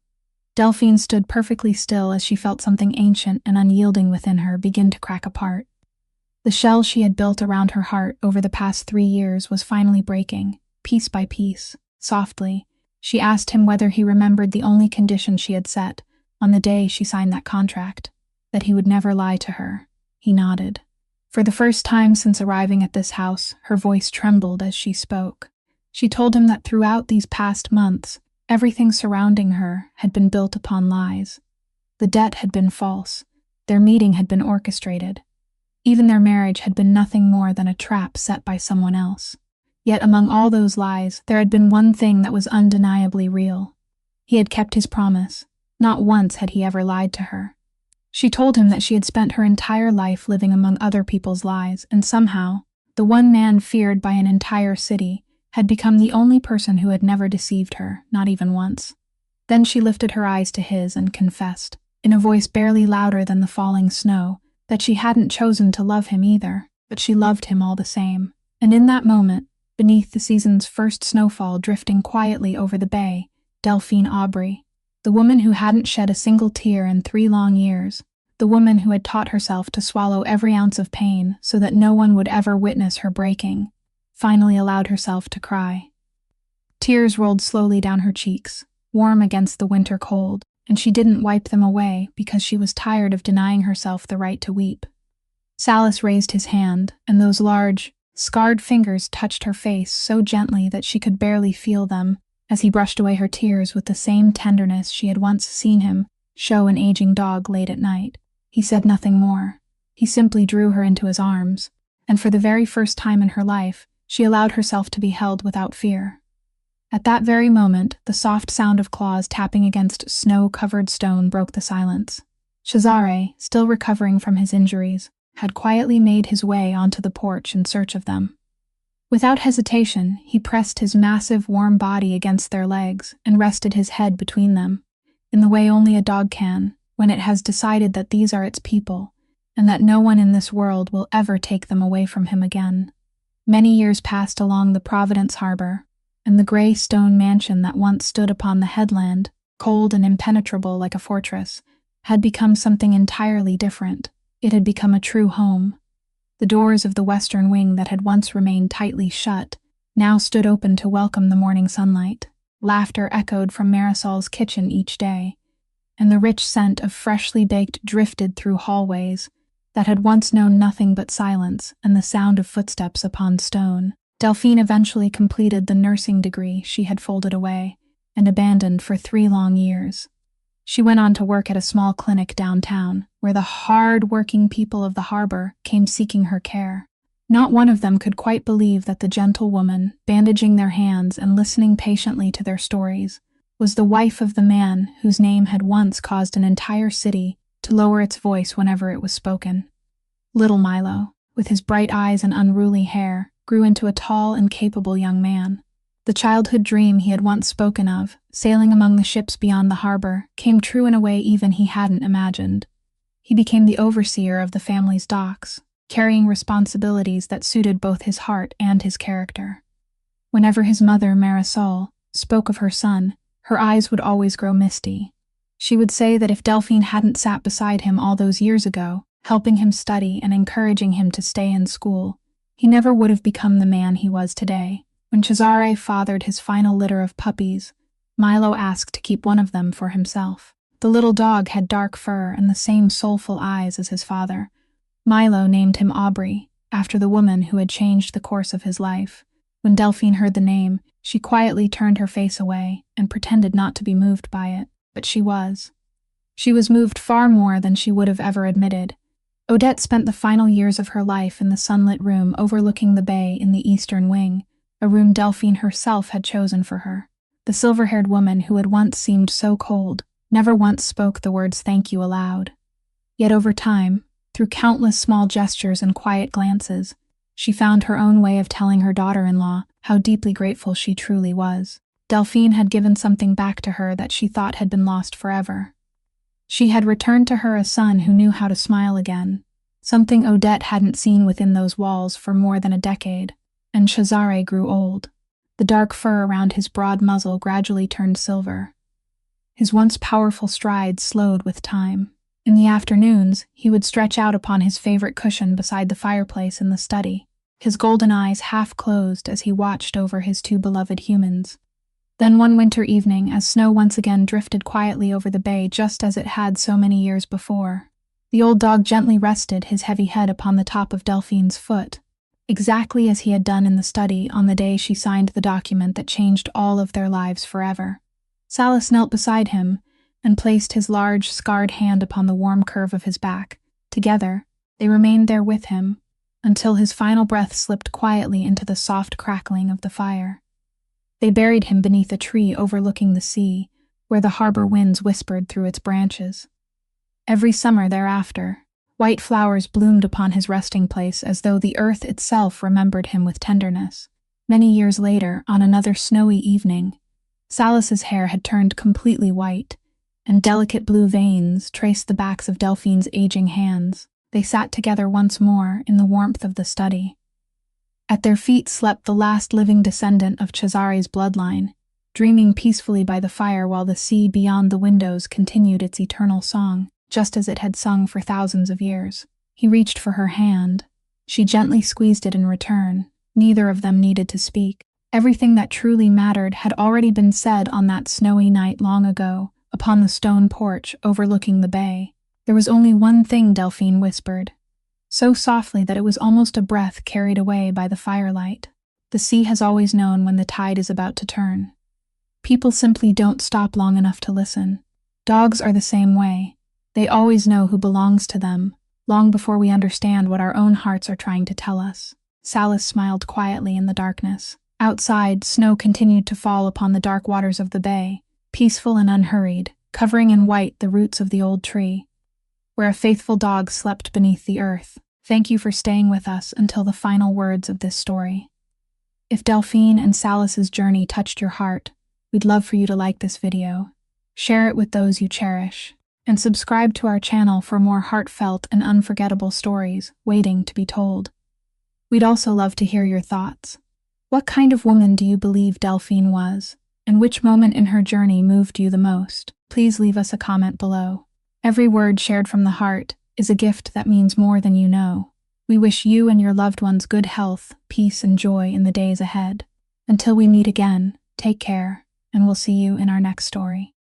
Delphine stood perfectly still as she felt something ancient and unyielding within her begin to crack apart. The shell she had built around her heart over the past 3 years was finally breaking, piece by piece, softly. She asked him whether he remembered the only condition she had set on the day she signed that contract, that he would never lie to her. He nodded. For the first time since arriving at this house, her voice trembled as she spoke. She told him that throughout these past months, everything surrounding her had been built upon lies. The debt had been false. Their meeting had been orchestrated. Even their marriage had been nothing more than a trap set by someone else. Yet among all those lies, there had been one thing that was undeniably real. He had kept his promise. Not once had he ever lied to her. She told him that she had spent her entire life living among other people's lies, and somehow, the one man feared by an entire city had become the only person who had never deceived her, not even once. Then she lifted her eyes to his and confessed, in a voice barely louder than the falling snow, that she hadn't chosen to love him either, but she loved him all the same. And in that moment, beneath the season's first snowfall drifting quietly over the bay, Delphine Aubrey, the woman who hadn't shed a single tear in 3 long years, the woman who had taught herself to swallow every ounce of pain so that no one would ever witness her breaking, finally allowed herself to cry. Tears rolled slowly down her cheeks, warm against the winter cold, and she didn't wipe them away because she was tired of denying herself the right to weep. Salas raised his hand, and those large, scarred fingers touched her face so gently that she could barely feel them as he brushed away her tears with the same tenderness she had once seen him show an aging dog late at night. He said nothing more. He simply drew her into his arms, and for the very first time in her life, she allowed herself to be held without fear. At that very moment, the soft sound of claws tapping against snow-covered stone broke the silence. Cesare, still recovering from his injuries, had quietly made his way onto the porch in search of them. Without hesitation, he pressed his massive, warm body against their legs and rested his head between them, in the way only a dog can, when it has decided that these are its people, and that no one in this world will ever take them away from him again. Many years passed along the Providence harbor, and the gray stone mansion that once stood upon the headland, cold and impenetrable like a fortress, had become something entirely different. It had become a true home. The doors of the western wing that had once remained tightly shut now stood open to welcome the morning sunlight. Laughter echoed from Marisol's kitchen each day, and the rich scent of freshly baked drifted through hallways that had once known nothing but silence and the sound of footsteps upon stone. Delphine eventually completed the nursing degree she had folded away and abandoned for 3 long years. She went on to work at a small clinic downtown, where the hard-working people of the harbor came seeking her care. Not one of them could quite believe that the gentle woman, bandaging their hands and listening patiently to their stories, was the wife of the man whose name had once caused an entire city to lower its voice whenever it was spoken. Little Milo, with his bright eyes and unruly hair, grew into a tall and capable young man. The childhood dream he had once spoken of, sailing among the ships beyond the harbor, came true in a way even he hadn't imagined. He became the overseer of the family's docks, carrying responsibilities that suited both his heart and his character. Whenever his mother, Marisol, spoke of her son, her eyes would always grow misty. She would say that if Delphine hadn't sat beside him all those years ago, helping him study and encouraging him to stay in school, he never would have become the man he was today. When Cesare fathered his final litter of puppies, Milo asked to keep one of them for himself. The little dog had dark fur and the same soulful eyes as his father. Milo named him Aubrey, after the woman who had changed the course of his life. When Delphine heard the name, she quietly turned her face away and pretended not to be moved by it, but she was. She was moved far more than she would have ever admitted. Odette spent the final years of her life in the sunlit room overlooking the bay in the eastern wing, a room Delphine herself had chosen for her. The silver-haired woman who had once seemed so cold never once spoke the words thank you aloud. Yet over time, through countless small gestures and quiet glances, she found her own way of telling her daughter-in-law how deeply grateful she truly was. Delphine had given something back to her that she thought had been lost forever. She had returned to her a son who knew how to smile again, something Odette hadn't seen within those walls for more than a decade. And Cesare grew old. The dark fur around his broad muzzle gradually turned silver. His once powerful strides slowed with time. In the afternoons, he would stretch out upon his favorite cushion beside the fireplace in the study, his golden eyes half closed as he watched over his 2 beloved humans. Then one winter evening, as snow once again drifted quietly over the bay just as it had so many years before, the old dog gently rested his heavy head upon the top of Delphine's foot, exactly as he had done in the study on the day she signed the document that changed all of their lives forever. Salas knelt beside him and placed his large, scarred hand upon the warm curve of his back. Together, they remained there with him, until his final breath slipped quietly into the soft crackling of the fire. They buried him beneath a tree overlooking the sea, where the harbor winds whispered through its branches. Every summer thereafter, white flowers bloomed upon his resting place as though the earth itself remembered him with tenderness. Many years later, on another snowy evening, Salus's hair had turned completely white, and delicate blue veins traced the backs of Delphine's aging hands. They sat together once more in the warmth of the study. At their feet slept the last living descendant of Cesare's bloodline, dreaming peacefully by the fire while the sea beyond the windows continued its eternal song, just as it had sung for thousands of years. He reached for her hand. She gently squeezed it in return. Neither of them needed to speak. Everything that truly mattered had already been said on that snowy night long ago, upon the stone porch overlooking the bay. There was only one thing, Delphine whispered, so softly that it was almost a breath carried away by the firelight. The sea has always known when the tide is about to turn. People simply don't stop long enough to listen. Dogs are the same way. They always know who belongs to them, long before we understand what our own hearts are trying to tell us. Salus smiled quietly in the darkness. Outside, snow continued to fall upon the dark waters of the bay, peaceful and unhurried, covering in white the roots of the old tree, where a faithful dog slept beneath the earth. Thank you for staying with us until the final words of this story. If Delphine and Salus's journey touched your heart, we'd love for you to like this video, share it with those you cherish, and subscribe to our channel for more heartfelt and unforgettable stories waiting to be told. We'd also love to hear your thoughts. What kind of woman do you believe Delphine was, and which moment in her journey moved you the most? Please leave us a comment below. Every word shared from the heart is a gift that means more than you know. We wish you and your loved ones good health, peace, and joy in the days ahead. Until we meet again, take care, and we'll see you in our next story.